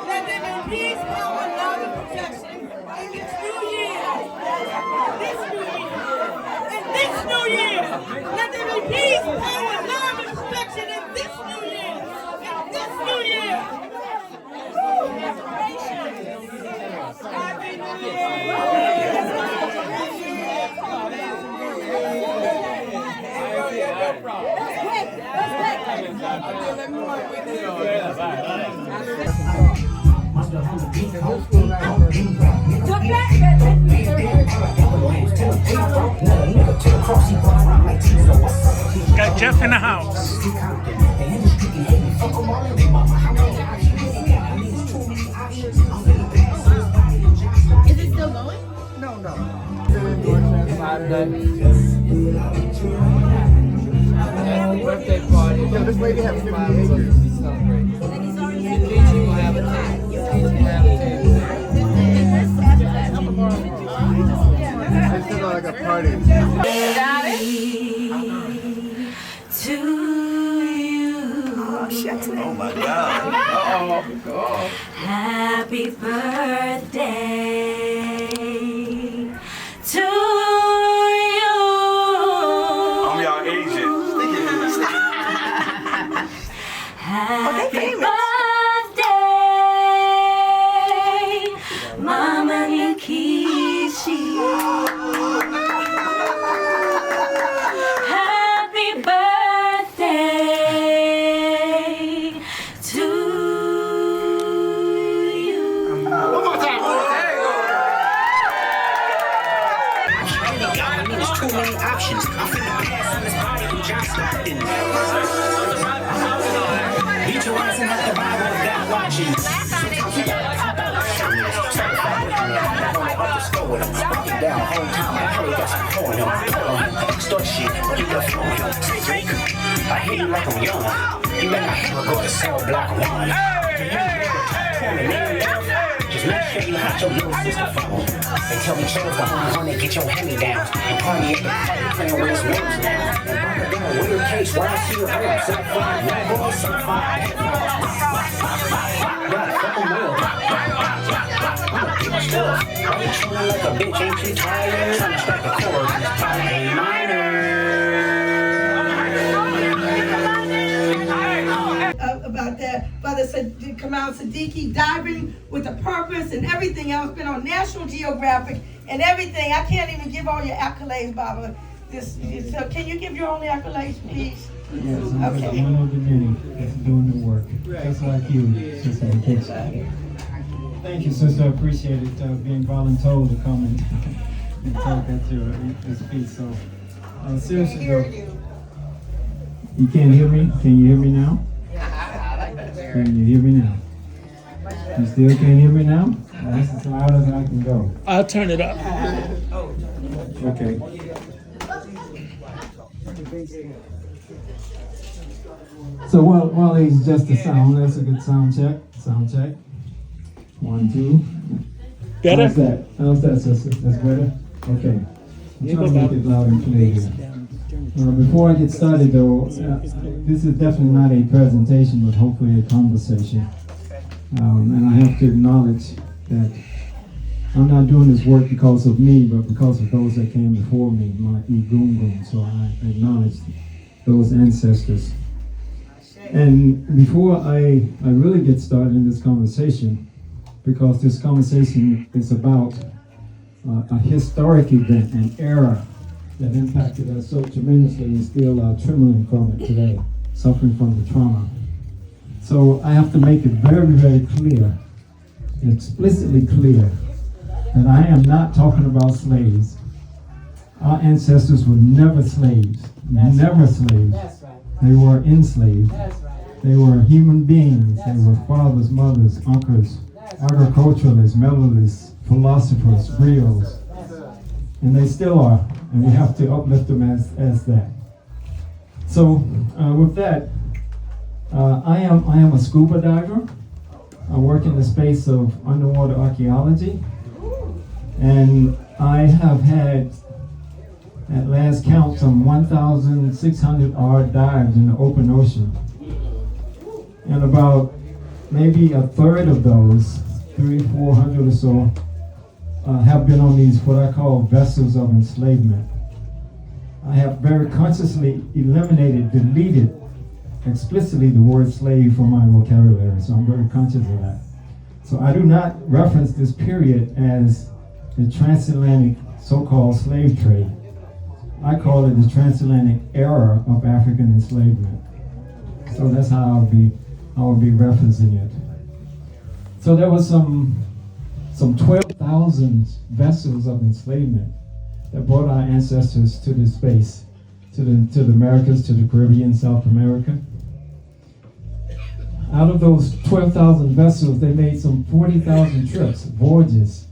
Let them in peace, power, love, and protection in this new year. In this new year. Let them in peace, power, love, and protection in this new year. In this new year. Happy New Got Jeff in the house. Is it still going? No. Birthday party. Yeah, this lady has 50 acres. Nkechi will have a table. It's still like a party. To you. Oh, shit. Oh my God. Oh. Happy birthday to you. I'm y'all agent. Happy birthday, Mama Nkechi. Happy birthday to you. One more time. There's too many options. I'm finna pass on this body who John stopped in. Beat your ass and have the Bible of God watching. Sometimes you gotta pop out. Certified original. I'm going up the store with him. Walking down hometown. I know he got some corn on him. Start shit. What you got for him? Say Drake. I hear you like I'm young. You make my hair go to cell block 1. Just make sure you hot your little sister phone. They tell me shows the honey, get your hand-me-downs. And party at the party, playing with his nose now. And rock it down, weird case, why I see your hair. Certified, young boy, certified. Got a couple more. I'm a big stuff. Why you chillin' like a bitch, ain't you tired? Trying to stack the chords, it's probably A minor. About that, Brother Kamau Sadiki diving with a purpose and everything else, been on National Geographic and everything. I can't even give all your accolades, Baba. So can you give your only accolades, please? Yes, I'm just one of the many that's doing the work. Just like you, Sister Nkechi. Thank you, sister. I appreciate it being voluntold to come and talk at your speech. So, seriously though, you can't hear me? Can you hear me now? Can you hear me now? You still can't hear me now? That's as loud as I can go. I'll turn it up. Okay. So while he's just a sound, that's a good sound check. Sound check. 1, 2. Better? How's that? How's that, sister? That's better? Okay. I'm trying to make it loud and clear here. Before I get started though, this is definitely not a presentation, but hopefully a conversation. And I have to acknowledge that I'm not doing this work because of me, but because of those that came before me, my Igungun. So I acknowledge those ancestors. And before I really get started in this conversation, because this conversation is about a historic event, an era that impacted us so tremendously and still are trembling from it today, suffering from the trauma. So I have to make it very, very clear, explicitly clear, that I am not talking about slaves. Our ancestors were never slaves, never slaves. They were enslaved. They were human beings. they were fathers, mothers, uncles, agriculturalists, metallurgists, philosophers, griots, and they still are, and we have to uplift them as that. So with that, I am a scuba diver. I work in the space of underwater archaeology, and I have had, at last count, some 1,600 odd dives in the open ocean, and about maybe a third of those, 300-400 or so, have been on these what I call vessels of enslavement. I have very consciously eliminated, deleted explicitly the word slave from my vocabulary, so I'm very conscious of that. So I do not reference this period as the transatlantic so-called slave trade. I call it the transatlantic era of African enslavement. So that's how I'll be referencing it. So there was some 12,000 vessels of enslavement that brought our ancestors to this space, to the Americas, to the Caribbean, South America. Out of those 12,000 vessels, they made some 40,000 trips, voyages.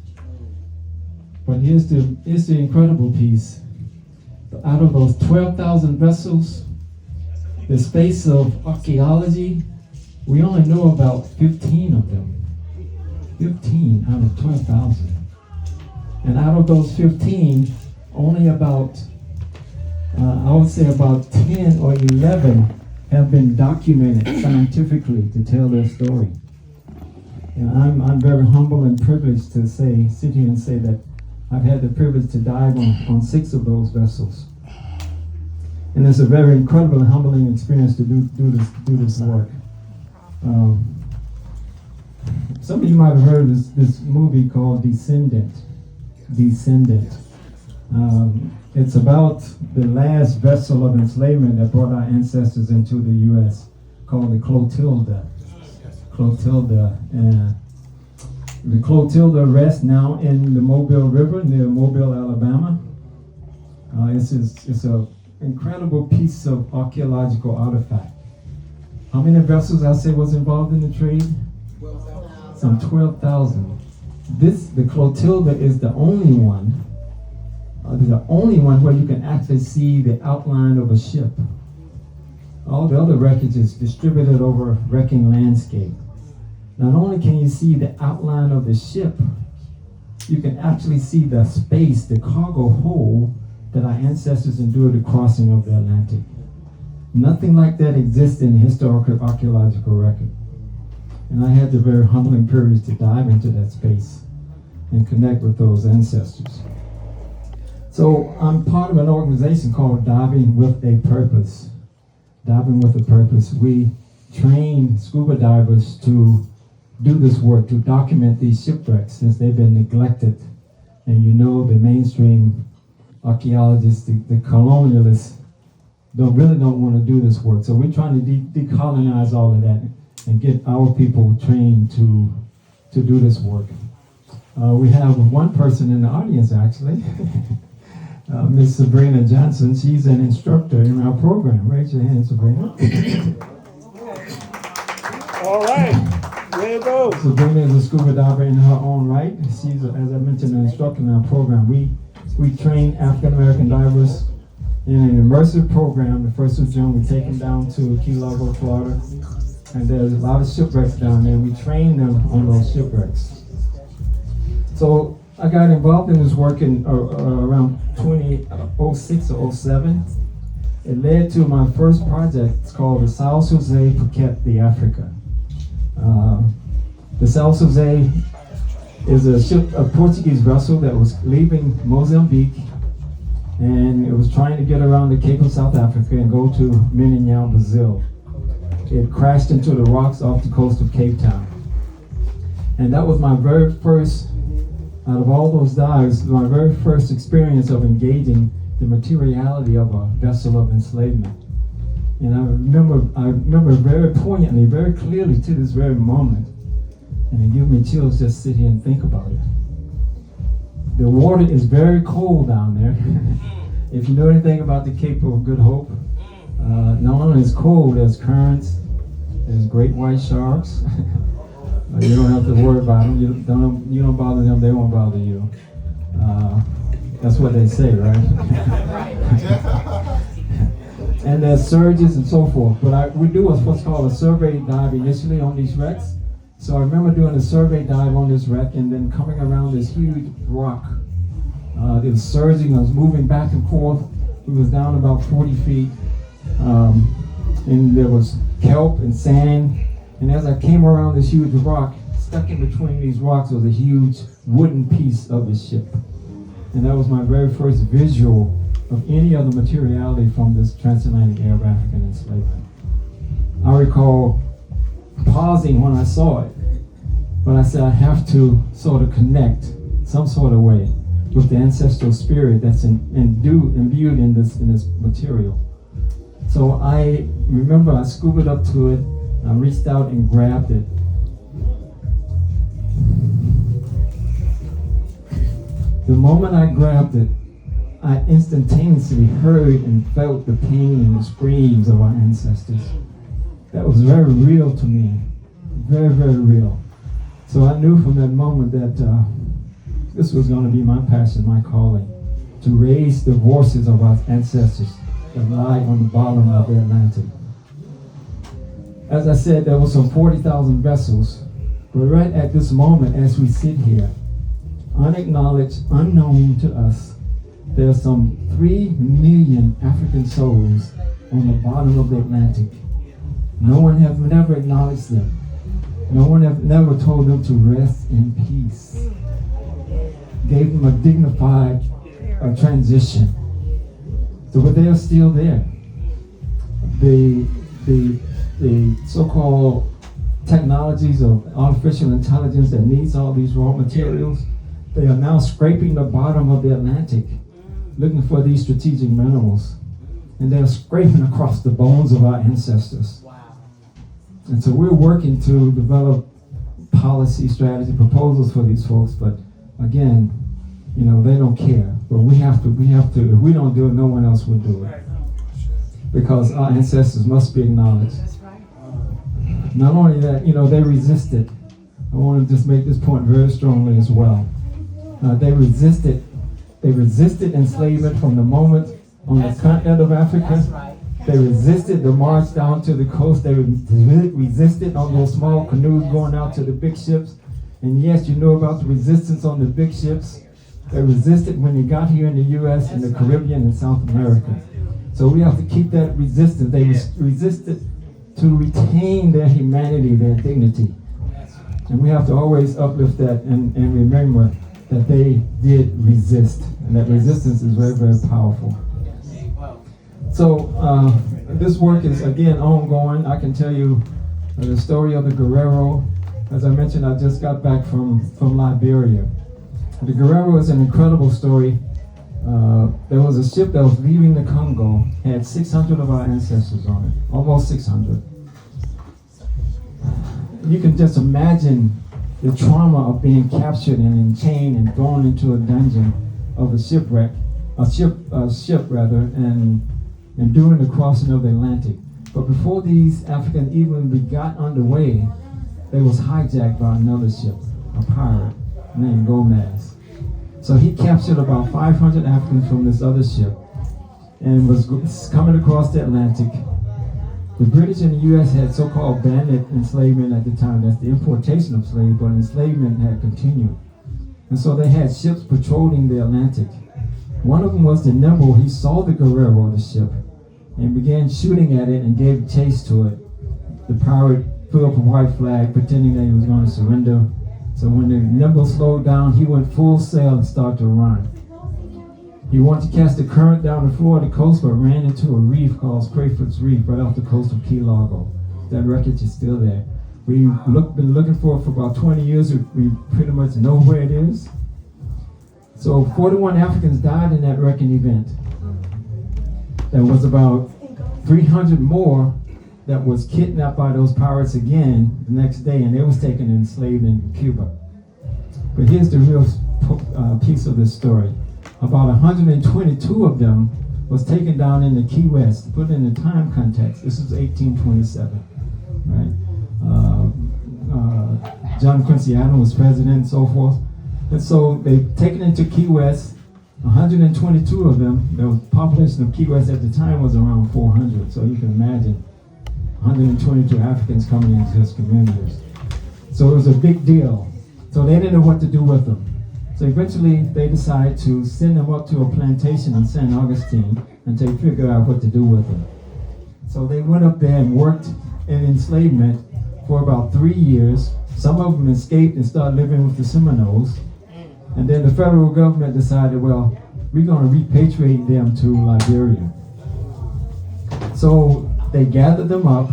But here's the incredible piece. Out of those 12,000 vessels, the space of archaeology, we only know about 15 of them. 15 out of 12,000. And out of those 15, only about, I would say about 10 or 11 have been documented scientifically to tell their story. And I'm very humble and privileged to sit here and say that I've had the privilege to dive on 6 of those vessels. And it's a very incredible and humbling experience to do this work. Some of you might have heard of this movie called Descendant. It's about the last vessel of enslavement that brought our ancestors into the U.S., called the Clotilda. And the Clotilda rests now in the Mobile River near Mobile, Alabama. It's an incredible piece of archaeological artifact. How many vessels I say was involved in the trade? Some 12,000. The Clotilda is the only one where you can actually see the outline of a ship. All the other wreckage is distributed over wrecking landscape. Not only can you see the outline of the ship, you can actually see the space, the cargo hold that our ancestors endured the crossing of the Atlantic. Nothing like that exists in historical archaeological record. And I had the very humbling privilege to dive into that space and connect with those ancestors. So I'm part of an organization called Diving with a Purpose. Diving with a Purpose. We train scuba divers to do this work, to document these shipwrecks since they've been neglected. And you know the mainstream archaeologists, the colonialists, don't want to do this work. So we're trying to decolonize all of that and get our people trained to do this work. We have one person in the audience actually, Miss Sabrina Johnson. She's an instructor in our program. Raise your hand, Sabrina. All right, there you go. Sabrina is a scuba diver in her own right. She's, as I mentioned, an instructor in our program. We train African American divers in an immersive program. The first of June, we take them down to Key Largo, Florida. And there's a lot of shipwrecks down there. We train them on those shipwrecks. So I got involved in this work in around 2006 or 07. It led to my first project. It's called the Sao Jose Phuket de Africa. The Sao Jose is a Portuguese vessel that was leaving Mozambique, and it was trying to get around the Cape of South Africa and go to Maranhão, Brazil. It crashed into the rocks off the coast of Cape Town. And that was my very first, out of all those dives, my very first experience of engaging the materiality of a vessel of enslavement. And I remember very poignantly, very clearly to this very moment, and it gives me chills just sit here and think about it. The water is very cold down there. If you know anything about the Cape of Good Hope, not only is it cold, there's currents, there's great white sharks. You don't have to worry about them. You don't bother them, they won't bother you. That's what they say, right? And there's surges and so forth. But we do what's called a survey dive initially on these wrecks. So I remember doing a survey dive on this wreck and then coming around this huge rock. It was surging, I was moving back and forth. It was down about 40 feet. And there was kelp and sand. And as I came around this huge rock, stuck in between these rocks was a huge wooden piece of a ship. And that was my very first visual of any other materiality from this transatlantic Arab African enslavement. I recall pausing when I saw it, but I said I have to sort of connect some sort of way with the ancestral spirit that's imbued in this material. So I remember I scubaed up to it, I reached out and grabbed it. The moment I grabbed it, I instantaneously heard and felt the pain and the screams of our ancestors. That was very real to me, very, very real. So I knew from that moment that this was going to be my passion, my calling, to raise the voices of our ancestors that lie on the bottom of the Atlantic. As I said, there were some 40,000 vessels, but right at this moment, as we sit here, unacknowledged, unknown to us, there are some 3 million African souls on the bottom of the Atlantic. No one has never acknowledged them. No one has never told them to rest in peace. Gave them a dignified transition. So, but they are still there. The so-called technologies of artificial intelligence that needs all these raw materials, they are now scraping the bottom of the Atlantic, looking for these strategic minerals. And they're scraping across the bones of our ancestors. And so we're working to develop policy, strategy, proposals for these folks, but again, you know, they don't care. But we have to, if we don't do it, no one else will do it. Because our ancestors must be acknowledged. Not only that, you know, they resisted. I want to just make this point very strongly as well. They resisted enslavement from the moment on the continent of Africa. They resisted the march down to the coast. They resisted on those small canoes going out to the big ships. And yes, you know about the resistance on the big ships. They resisted when they got here in the U.S. and the Caribbean and South America. So we have to keep that resistance. They resisted to retain their humanity, their dignity. And we have to always uplift that and remember that they did resist. And that resistance is very, very powerful. So this work is, again, ongoing. I can tell you the story of the Guerrero. As I mentioned, I just got back from Liberia. The Guerrero is an incredible story. There was a ship that was leaving the Congo, had 600 of our ancestors on it, almost 600. You can just imagine the trauma of being captured and enchained and thrown into a dungeon of a ship, and during the crossing of the Atlantic. But before these Africans even got underway, they was hijacked by another ship, a pirate named Gomez. So he captured about 500 Africans from this other ship and was coming across the Atlantic. The British and the U.S. had so-called bandit enslavement at the time. That's the importation of slaves, but enslavement had continued. And so they had ships patrolling the Atlantic. One of them was the Nimble. He saw the Guerrero, the ship, and began shooting at it and gave chase to it. The pirate threw up a white flag, pretending that he was going to surrender. So when the Nimble slowed down, he went full sail and started to run. He wanted to cast the current down the Florida coast, but ran into a reef called Crayford's Reef right off the coast of Key Largo. That wreckage is still there. We've been looking for it for about 20 years. We pretty much know where it is. So 41 Africans died in that wrecking event. There was about 300 more that was kidnapped by those pirates again the next day, and they was taken and enslaved in Cuba. But here's the real piece of this story. About 122 of them was taken down into Key West. To put it in the time context, this is 1827, right? John Quincy Adams was president and so forth. And so they taken into Key West, 122 of them. The population of Key West at the time was around 400. So you can imagine 122 Africans coming into his communities. So it was a big deal. So they didn't know what to do with them. So eventually they decided to send them up to a plantation in St. Augustine until they figured out what to do with them. So they went up there and worked in enslavement for about 3 years. Some of them escaped and started living with the Seminoles. And then the federal government decided, well, we're going to repatriate them to Liberia. So they gathered them up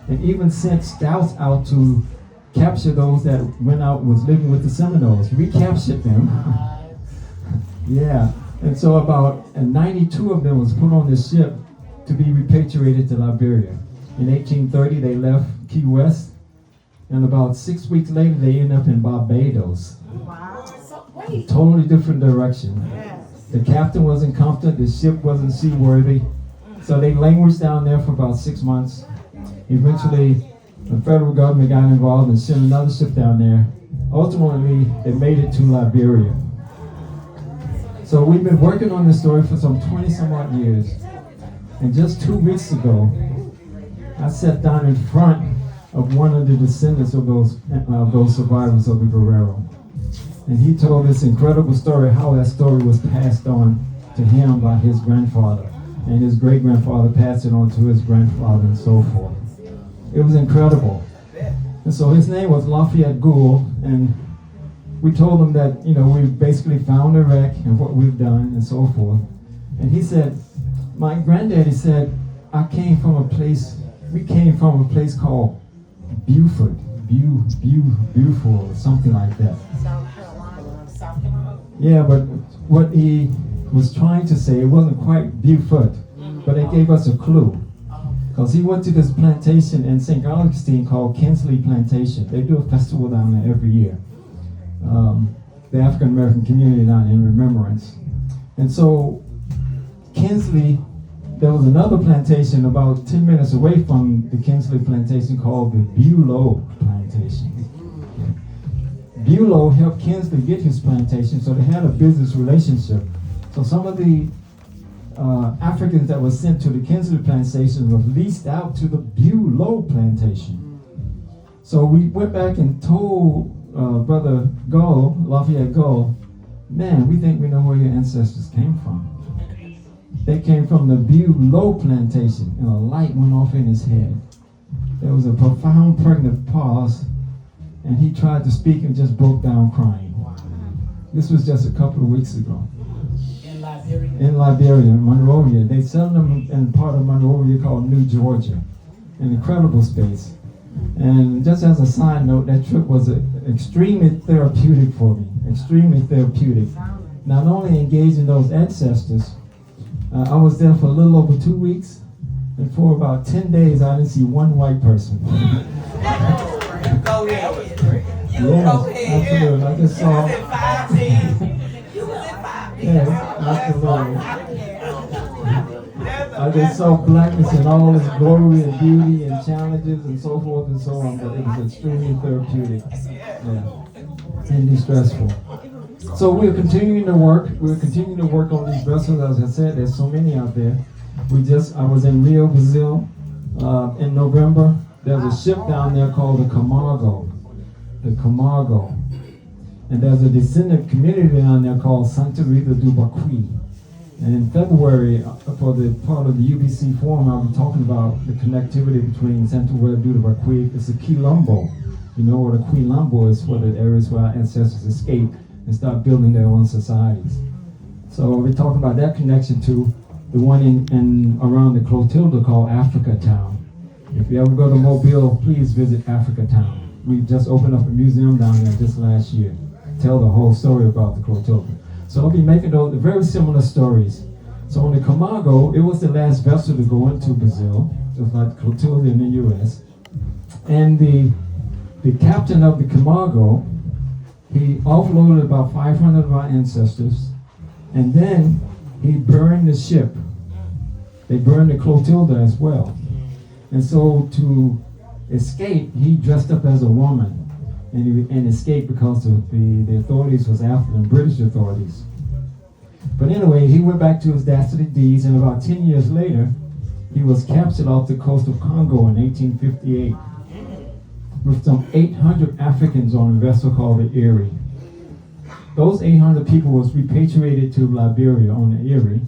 and even sent scouts out to capture those that went out was living with the Seminoles. Recaptured them. Yeah. And so about 92 of them was put on this ship to be repatriated to Liberia. In 1830, they left Key West. And about 6 weeks later, they ended up in Barbados. Wow. Totally different direction. The captain wasn't competent. The ship wasn't seaworthy. So they languished down there for about 6 months. Eventually, the federal government got involved and sent another ship down there. Ultimately, they made it to Liberia. So we've been working on this story for some 20 some odd years. And just 2 weeks ago, I sat down in front of one of the descendants of those survivors of the Guerrero. And he told this incredible story, how that story was passed on to him by his grandfather. And his great-grandfather passed it on to his grandfather and so forth. It was incredible. And so his name was Lafayette Gould, and we told him that, we basically found the wreck and what we've done and so forth. And he said, my granddaddy said, we came from a place called Beaufort, Beaufort, or something like that. South Carolina. Yeah, but what he was trying to say, it wasn't quite Beaufort, but it gave us a clue. Because he went to this plantation in St. Augustine called Kinsley Plantation. They do a festival down there every year. The African American community down there in remembrance. And so Kinsley, there was another plantation about 10 minutes away from the Kinsley Plantation called the Bulow Plantation. Bulow helped Kinsley get his plantation, so they had a business relationship. So some of the Africans that were sent to the Kinsley Plantation were leased out to the Bulow Plantation. So we went back and told Brother Lafayette Gould, man, we think we know where your ancestors came from. They came from the Bulow Plantation, and a light went off in his head. There was a profound pregnant pause, and he tried to speak and just broke down crying. This was just a couple of weeks ago. In Liberia, Monrovia. They sell them in part of Monrovia called New Georgia. An incredible space. And just as a side note, that trip was extremely therapeutic for me. Extremely therapeutic. Not only engaging those ancestors, I was there for a little over 2 weeks, and for about 10 days I didn't see one white person. Yes, absolutely. I just saw. Yes, absolutely. I just saw blackness in all its glory and beauty and challenges and so forth and so on, but it was extremely therapeutic. Yeah. And distressful. So we're continuing to work. We're continuing to work on these vessels. As I said, there's so many out there. I was in Rio, Brazil in November. There's a ship down there called the Camargo. The Camargo. And there's a descendant community down there called Santa Rita do Baqui. And in February, for the part of the UBC forum, I'll be talking about the connectivity between Santa Rita do Baqui. It's a Quilombo. You know what a Quilombo is, for the areas where our ancestors escaped and start building their own societies. So we're talking about that connection to the one in around the Clotilda called Africa Town. If you ever go to Mobile, please visit Africa Town. We just opened up a museum down there just last year. Tell the whole story about the Clotilda. So I'll be making those very similar stories. So on the Camargo, it was the last vessel to go into Brazil, just like the Clotilda in the U.S. And the captain of the Camargo, he offloaded about 500 of our ancestors, and then he burned the ship. They burned the Clotilda as well. And so to escape, he dressed up as a woman and escaped because of the authorities was after them, British authorities. But anyway, he went back to his dastardly deeds, and about 10 years later, he was captured off the coast of Congo in 1858 with some 800 Africans on a vessel called the Erie. Those 800 people was repatriated to Liberia on the Erie.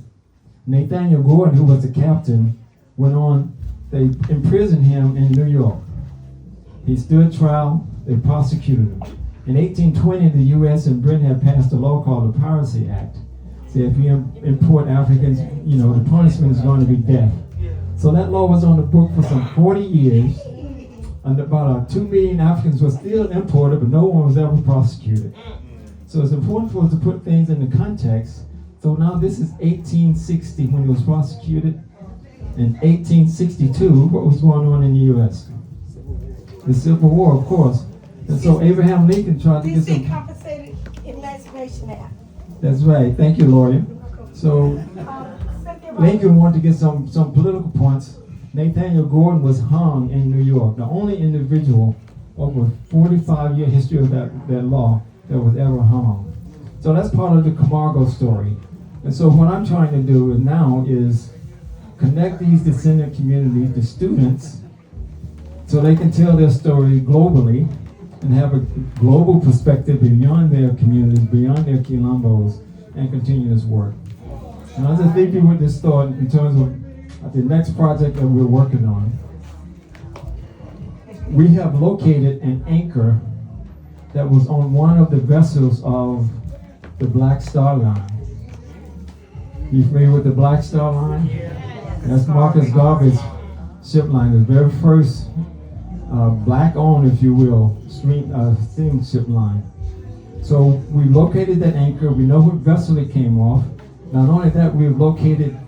Nathaniel Gordon, who was the captain, went on, they imprisoned him in New York. He stood trial, they prosecuted him. In 1820, the U.S. and Britain had passed a law called the Piracy Act. So if you import Africans, the punishment is going to be death. So that law was on the book for some 40 years, and about 2 million Africans were still imported, but no one was ever prosecuted. So it's important for us to put things in the context. So now this is 1860 when he was prosecuted. In 1862, what was going on in the U.S.? The Civil War, of course. And so Abraham Lincoln tried to get some... Compensated Emancipation Act. That's right. Thank you, lawyer. So Lincoln wanted to get some political points. Nathaniel Gordon was hung in New York, the only individual over 45-year history of that law that was ever hung. So that's part of the Camargo story. And so what I'm trying to do now is connect these descendant communities, the students, so they can tell their story globally and have a global perspective beyond their communities, beyond their quilombos, and continue this work. And I'll just leave you with this thought in terms of the next project that we're working on. We have located an anchor that was on one of the vessels of the Black Star Line. You familiar with the Black Star Line? That's Marcus Garvey's ship line, the very first black-owned, if you will, steamship line. So we located that anchor. We know what vessel it came off. Not only that, we've located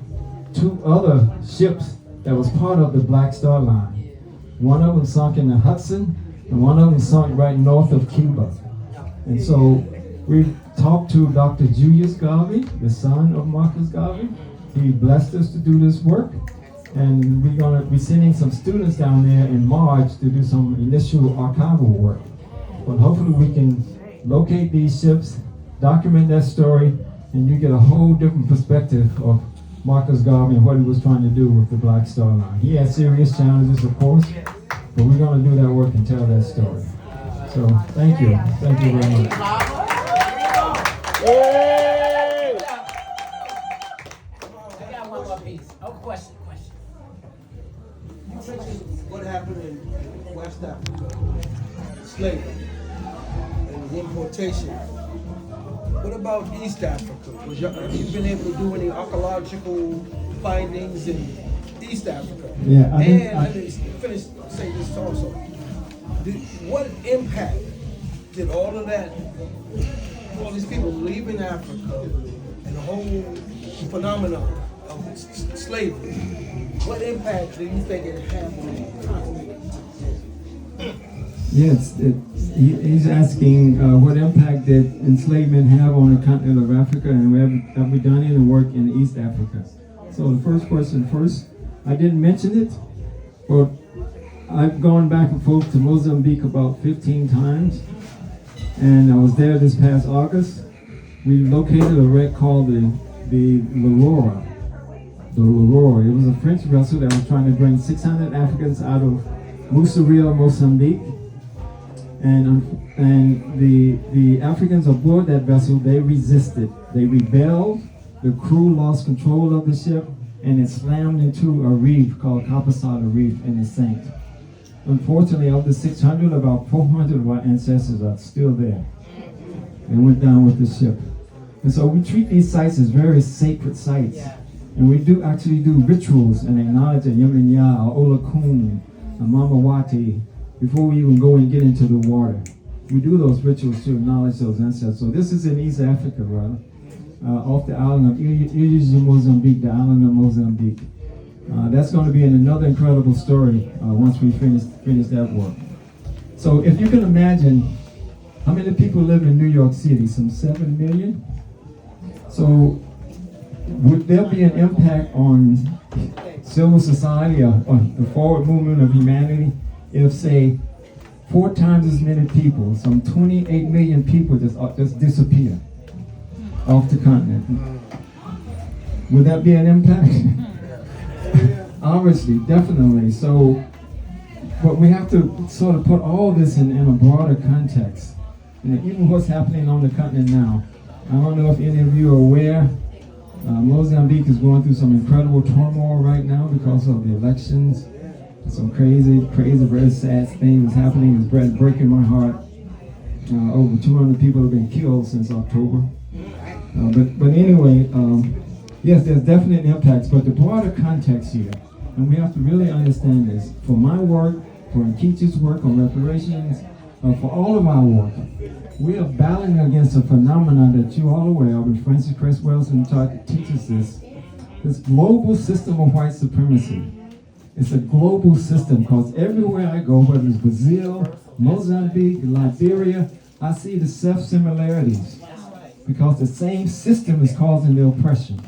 2 other ships that was part of the Black Star Line. One of them sunk in the Hudson, and one of them sunk right north of Cuba. And so we talked to Dr. Julius Garvey, the son of Marcus Garvey. He blessed us to do this work. And we're going to be sending some students down there in March to do some initial archival work. But hopefully we can locate these ships, document that story, and you get a whole different perspective of Marcus Garvey and what he was trying to do with the Black Star Line. He had serious challenges, of course, but we're going to do that work and tell that story. So thank you. Thank you very much. I got one more piece. Oh, question. You mentioned what happened in West Africa, slavery, and the importation. What about East Africa? Have you been able to do any archaeological findings in East Africa? Yeah, I didn't finish saying this also. What impact did all of that, all these people leaving Africa, and the whole phenomenon of slavery, what impact do you think it had on the continent? Yes, he's asking what impact did enslavement have on the continent of Africa, and have we done any work in East Africa? So the first question first, I didn't mention it, but I've gone back and forth to Mozambique about 15 times, and I was there this past August. We located a wreck called the L'Aurora. The L'Aurora. It was a French vessel that was trying to bring 600 Africans out of Musseria, Mozambique. And the Africans aboard that vessel, they resisted. They rebelled. The crew lost control of the ship, and it slammed into a reef called Kapasada Reef, and it sank. Unfortunately, of the 600, about 400 of our ancestors are still there. They went down with the ship. And so we treat these sites as very sacred sites. And we do actually do rituals and acknowledge a NewYear, Olakun, a Mamawati, before we even go and get into the water. We do those rituals to acknowledge those ancestors. So this is in East Africa, rather, off the island of Mozambique, the island of Mozambique. That's going to be another incredible story once we finish that work. So if you can imagine, how many people live in New York City? Some 7 million? So would there be an impact on civil society or the forward movement of humanity if, say, 4 times as many people, some 28 million people just disappear off the continent? Would that be an impact? Obviously, definitely. So, but we have to sort of put all this in a broader context. Even what's happening on the continent now. I don't know if any of you are aware, Mozambique is going through some incredible turmoil right now because of the elections. Some crazy, very sad things happening. It's breaking my heart. Over 200 people have been killed since October. But anyway, yes, there's definite impacts, but the broader context here, and we have to really understand this. For my work, for Nkechi's work on reparations, for all of our work, we are battling against a phenomenon that you all are aware of, and Francis Cresswellson teaches this global system of white supremacy. It's a global system because everywhere I go, whether it's Brazil, Mozambique, Liberia, I see the self-similarities because the same system is causing the oppression.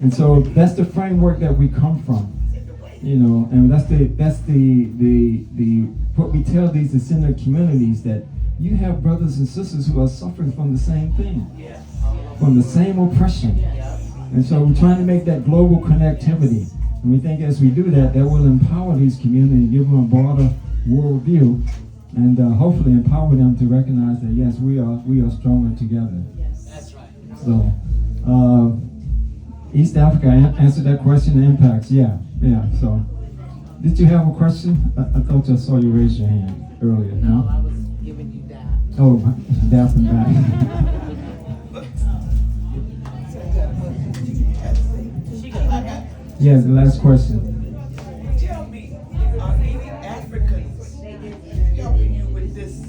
And so that's the framework that we come from, and that's the what we tell these descendant communities, that you have brothers and sisters who are suffering from the same thing, from the same oppression. And so we're trying to make that global connectivity. And we think as we do that, that will empower these communities, give them a broader worldview, and hopefully empower them to recognize that yes, we are stronger together. That's right. So East Africa answered that question, the impacts. Yeah. So did you have a question? I thought I saw you raise your hand earlier. No, I was giving you that. Oh, dapping back. Yeah, the last question. Tell me, are any Africans helping you with this?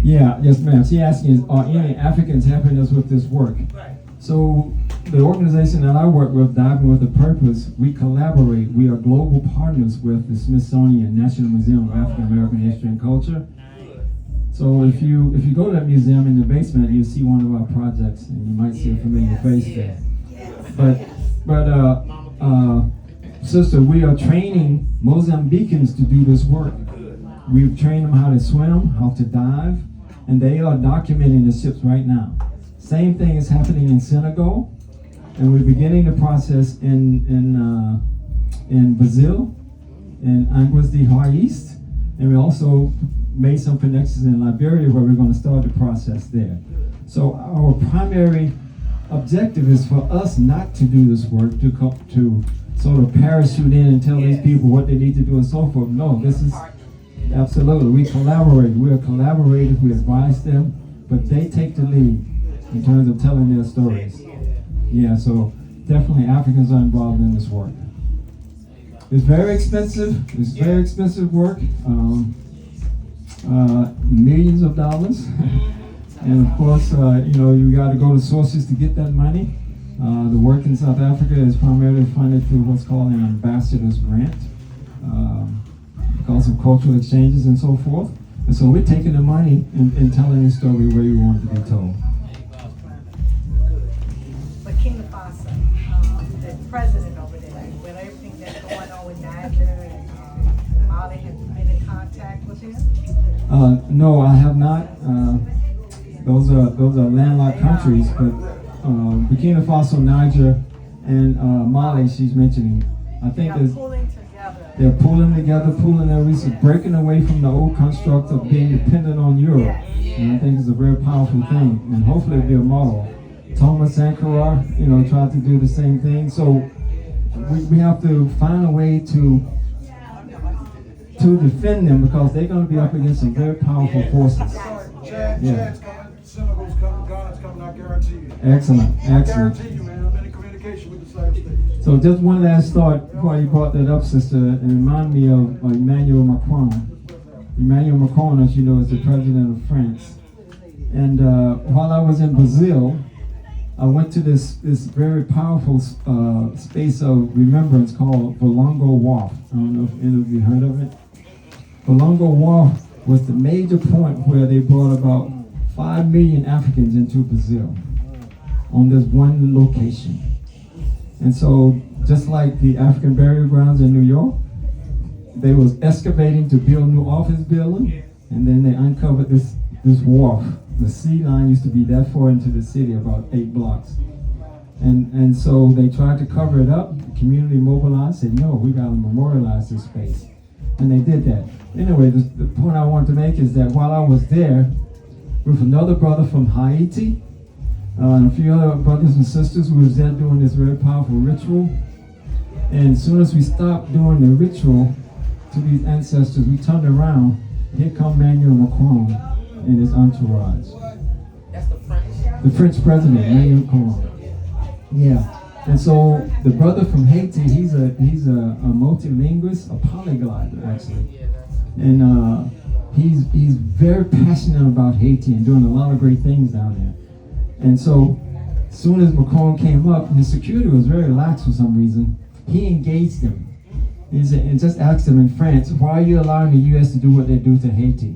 Yeah, yes ma'am. She asking, are any Africans helping us with this work? Right. So the organization that I work with, Diving with a Purpose, we collaborate. We are global partners with the Smithsonian National Museum of African American History and Culture. So if you go to that museum in the basement, you'll see one of our projects, and you might see a familiar face there. But sister, we are training Mozambicans to do this work. We've trained them how to swim, how to dive, and they are documenting the ships right now. Same thing is happening in Senegal, and we're beginning the process in Brazil, in Anguas de East, and we also made some connections in Liberia where we're going to start the process there. So our primary objective is for us not to do this work, to sort of parachute in and tell these people what they need to do and so forth. No, this is absolutely, we collaborate. We are collaborators, we advise them, but they take the lead in terms of telling their stories. Yeah, so definitely Africans are involved in this work. It's very expensive. It's very expensive work. Millions of dollars. And of course, you got to go to sources to get that money. The work in South Africa is primarily funded through what's called an ambassador's grant, because of cultural exchanges and so forth. And so we're taking the money and telling the story where we want it to be told. Burkina Faso, the president over there, with everything that's going on with Niger and Mali, have you been in contact with him? No, I have not. Those are landlocked countries, but Burkina Faso, Niger, and Mali, she's mentioning. I think they are pulling together They're pulling together, pulling their resources, breaking away from the old construct of being dependent on Europe. And I think it's a very powerful thing, and hopefully it'll be a model. Thomas Sankara, tried to do the same thing. So we have to find a way to defend them, because they're going to be up against some very powerful forces. Chad's coming, Senegal's coming, Ghana's coming, I guarantee you. Excellent. I guarantee you, man. I'm in communication with the slave states. So just one last thought before you brought that up, sister, and remind me of Emmanuel Macron. Emmanuel Macron, as you know, is the president of France. And while I was in Brazil, I went to this very powerful space of remembrance called Valongo Wharf. I don't know if any of you heard of it. Valongo Wharf was the major point where they brought about 5 million Africans into Brazil on this one location. And so, just like the African burial grounds in New York, they was excavating to build new office building, and then they uncovered this wharf. The sea line used to be that far into the city, about 8 blocks. And so they tried to cover it up. The community mobilized, said, no, we got to memorialize this space. And they did that. Anyway, the point I want to make is that while I was there, with another brother from Haiti, and a few other brothers and sisters, we was there doing this very powerful ritual. And as soon as we stopped doing the ritual to these ancestors, we turned around. Here come Emmanuel Macron and his entourage. That's the French. The French president, Emmanuel Macron. Yeah. And so the brother from Haiti, he's a multilingualist, a polyglot actually. And he's very passionate about Haiti and doing a lot of great things down there. And so as soon as Macron came up, his security was very lax for some reason. He engaged him. And just asked him in France, why are you allowing the U.S. to do what they do to Haiti?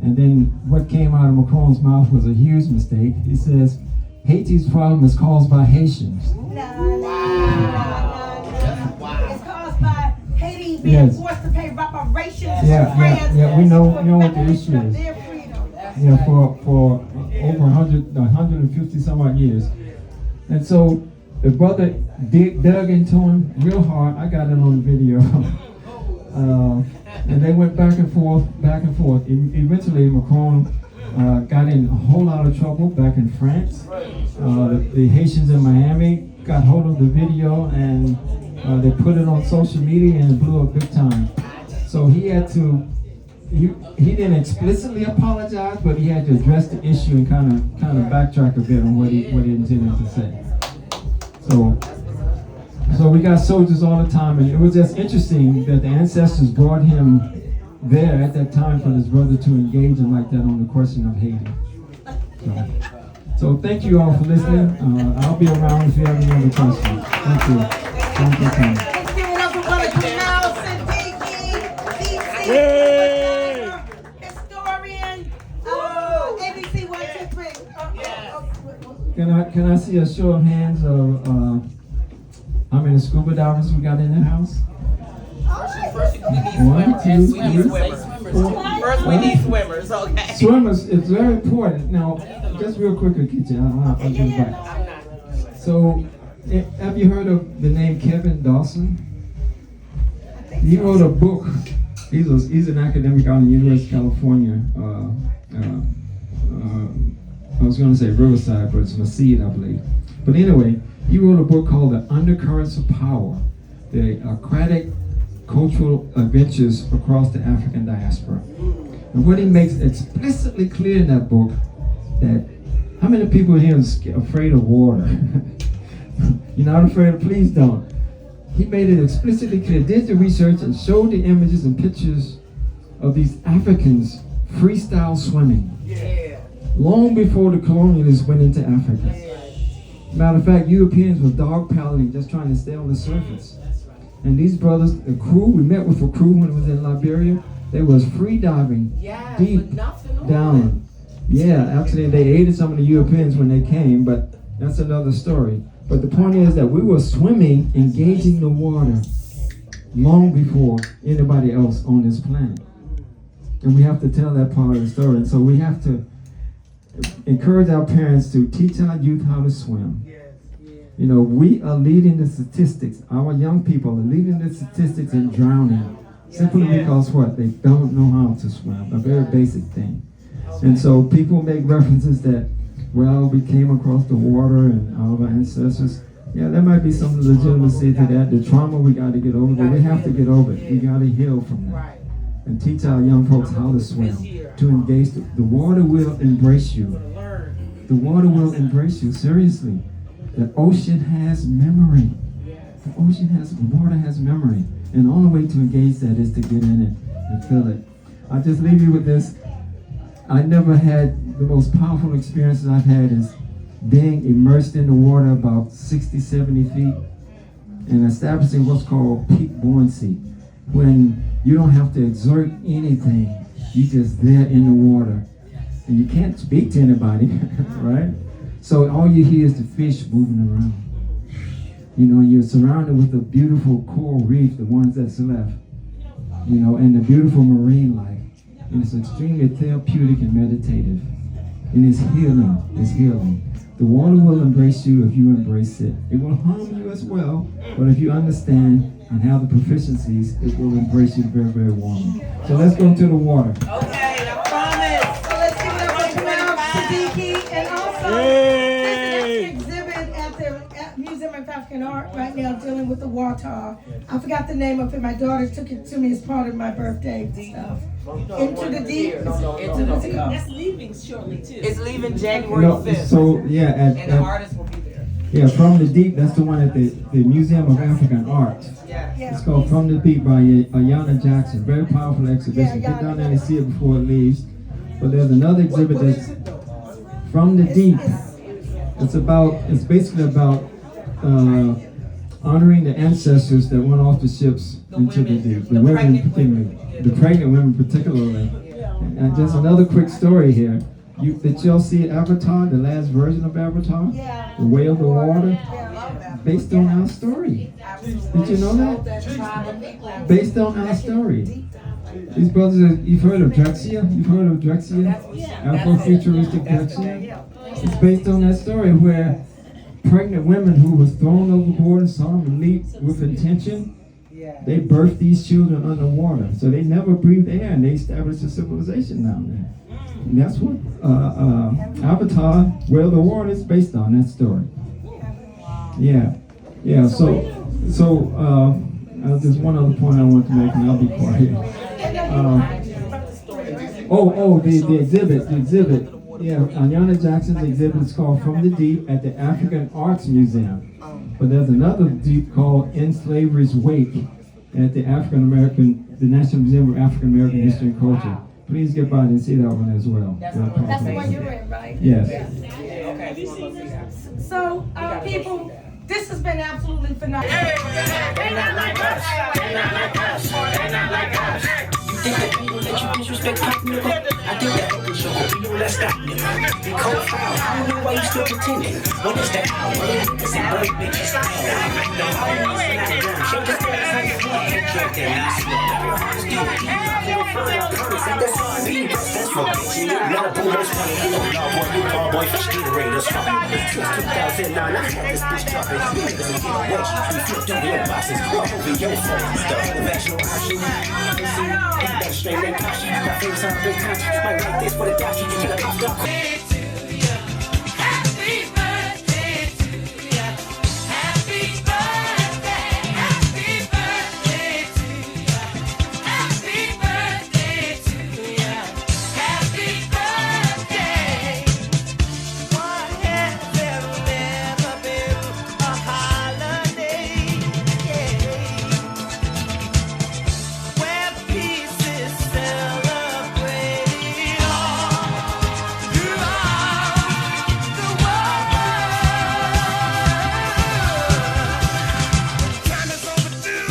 And then what came out of Macron's mouth was a huge mistake. He says, Haiti's problem is caused by Haitians. It's caused by Haiti being forced to pay reparations to France. We know what the issue is. Yeah, for over 150 some odd years. And so the brother dug into him real hard. I got it on video. And they went back and forth. Eventually, Macron got in a whole lot of trouble back in France. The Haitians in Miami got hold of the video, and they put it on social media, and it blew up big time. So he had to. He didn't explicitly apologize, but he had to address the issue and kind of backtrack a bit on what he intended to say. So we got soldiers all the time, and it was just interesting that the ancestors brought him there at that time for his brother to engage him like that on the question of Haiti. So thank you all for listening. I'll be around if you have any other questions. Thank you. Thank you. Let's give it up for Brother Kamau Sadiki, historian, ABC 123. Can I see a show of hands of how many scuba divers we got in the house? First we need swimmers. First we need swimmers, okay. Swimmers is very important. Now, just real quickly, Nkechi, I'll get it back. So, have you heard of the name Kevin Dawson? He wrote a book. He's an academic out in the University of California. I was going to say Riverside, but it's Mesquite, I believe. But anyway, he wrote a book called The Undercurrents of Power, the aquatic cultural adventures across the African diaspora. And what he makes explicitly clear in that book, that how many people here are afraid of water? You're not afraid of, please don't. He made it explicitly clear, did the research and showed the images and pictures of these Africans freestyle swimming. Long before the colonialists went into Africa. Matter of fact, Europeans were dog paddling, just trying to stay on the surface. And these brothers, the crew, we met with a crew when it was in Liberia, they was free diving deep down. Yeah, actually they aided some of the Europeans when they came, but that's another story. But the point is that we were swimming, engaging the water long before anybody else on this planet. And we have to tell that part of the story. And so we have to encourage our parents to teach our youth how to swim. You know, we are leading the statistics. Our young people are leading the statistics in drowning. Simply because what? They don't know how to swim. A very basic thing. And so people make references that, well, we came across the water and all of our ancestors. Yeah, there might be some legitimacy to that. The trauma we got to get over, but we have to get over it. We got to heal from that. And teach our young folks how to swim, to engage. The water will embrace you. The water will embrace you, seriously. The ocean has memory. The water has memory. And the only way to engage that is to get in it and feel it. I'll just leave you with this. I never had the most powerful experiences I've had is being immersed in the water about 60, 70 feet and establishing what's called peak buoyancy. When you don't have to exert anything, you're just there in the water. And you can't speak to anybody, right? So all you hear is the fish moving around. You know, you're surrounded with a beautiful coral reef, the ones that's left, you know, and the beautiful marine life. And it's extremely therapeutic and meditative. And it's healing, The water will embrace you if you embrace it. It will harm you as well, but if you understand and have the proficiencies, it will embrace you very, very warmly. So let's go to the water. Okay, I promise. So let's give it up for Kamau Sadiki, and also there's an exhibit at the Museum of African Art right now dealing with the water. I forgot the name of it. My daughter took it to me as part of my birthday stuff. Into the Deep. That's leaving shortly too. It's leaving January 5th. So yeah, and the artist will be there. Yeah, From the Deep. That's the one at the Museum of African Art. Yeah. It's called From the Deep by Ayanna Jackson. Very powerful exhibition. Get down there and see it before it leaves. But there's another exhibit that's From the Deep. It's basically about honoring the ancestors that went off the ships into the deep. The women particularly. The pregnant women particularly. And just another quick story here. Did y'all see Avatar, the last version of Avatar? The Way of the Water? Based on our story. Did you know that? Based on our story. These brothers, you've heard of Drexia? You've heard of Drexia? Afrofuturistic Drexia? It's based on that story where pregnant women who was thrown overboard and saw them leap with intention, they birthed these children underwater. So they never breathed air and they established a civilization down there. And that's what Avatar, Way of the Water is based on, that story. Yeah. So there's one other point I want to make and I'll be quiet. The exhibit. Yeah, Ayanna Jackson's exhibit is called From the Deep at the African Arts Museum. But there's another deep called In Slavery's Wake at the National Museum of African American History and Culture. Please get by and see that one as well. That's the one you're in, right? Yes. So, people, this has been absolutely phenomenal. They not like us. They not like us. They not like us. You think that people let you disrespect pop, nigga? I think that open show. People, let's stop, nigga. Be cold foul. I don't know why you still pretending. What is that? It's a bird, bitches. The homies are not done. Shake your ass how you want. Take your damn ass up. Still that's what I mean. That's what bitch. Y'all boomers running. Hello, y'all boy. You call boy for street raiders. Since 2009, I had this bitch dropping. Niggas and get wet. We flipped them little boxes. Walk over your phone. The unconventional option. You better straight make caution. Got things on big conscience. Might write this for the doctor. You get a popped up.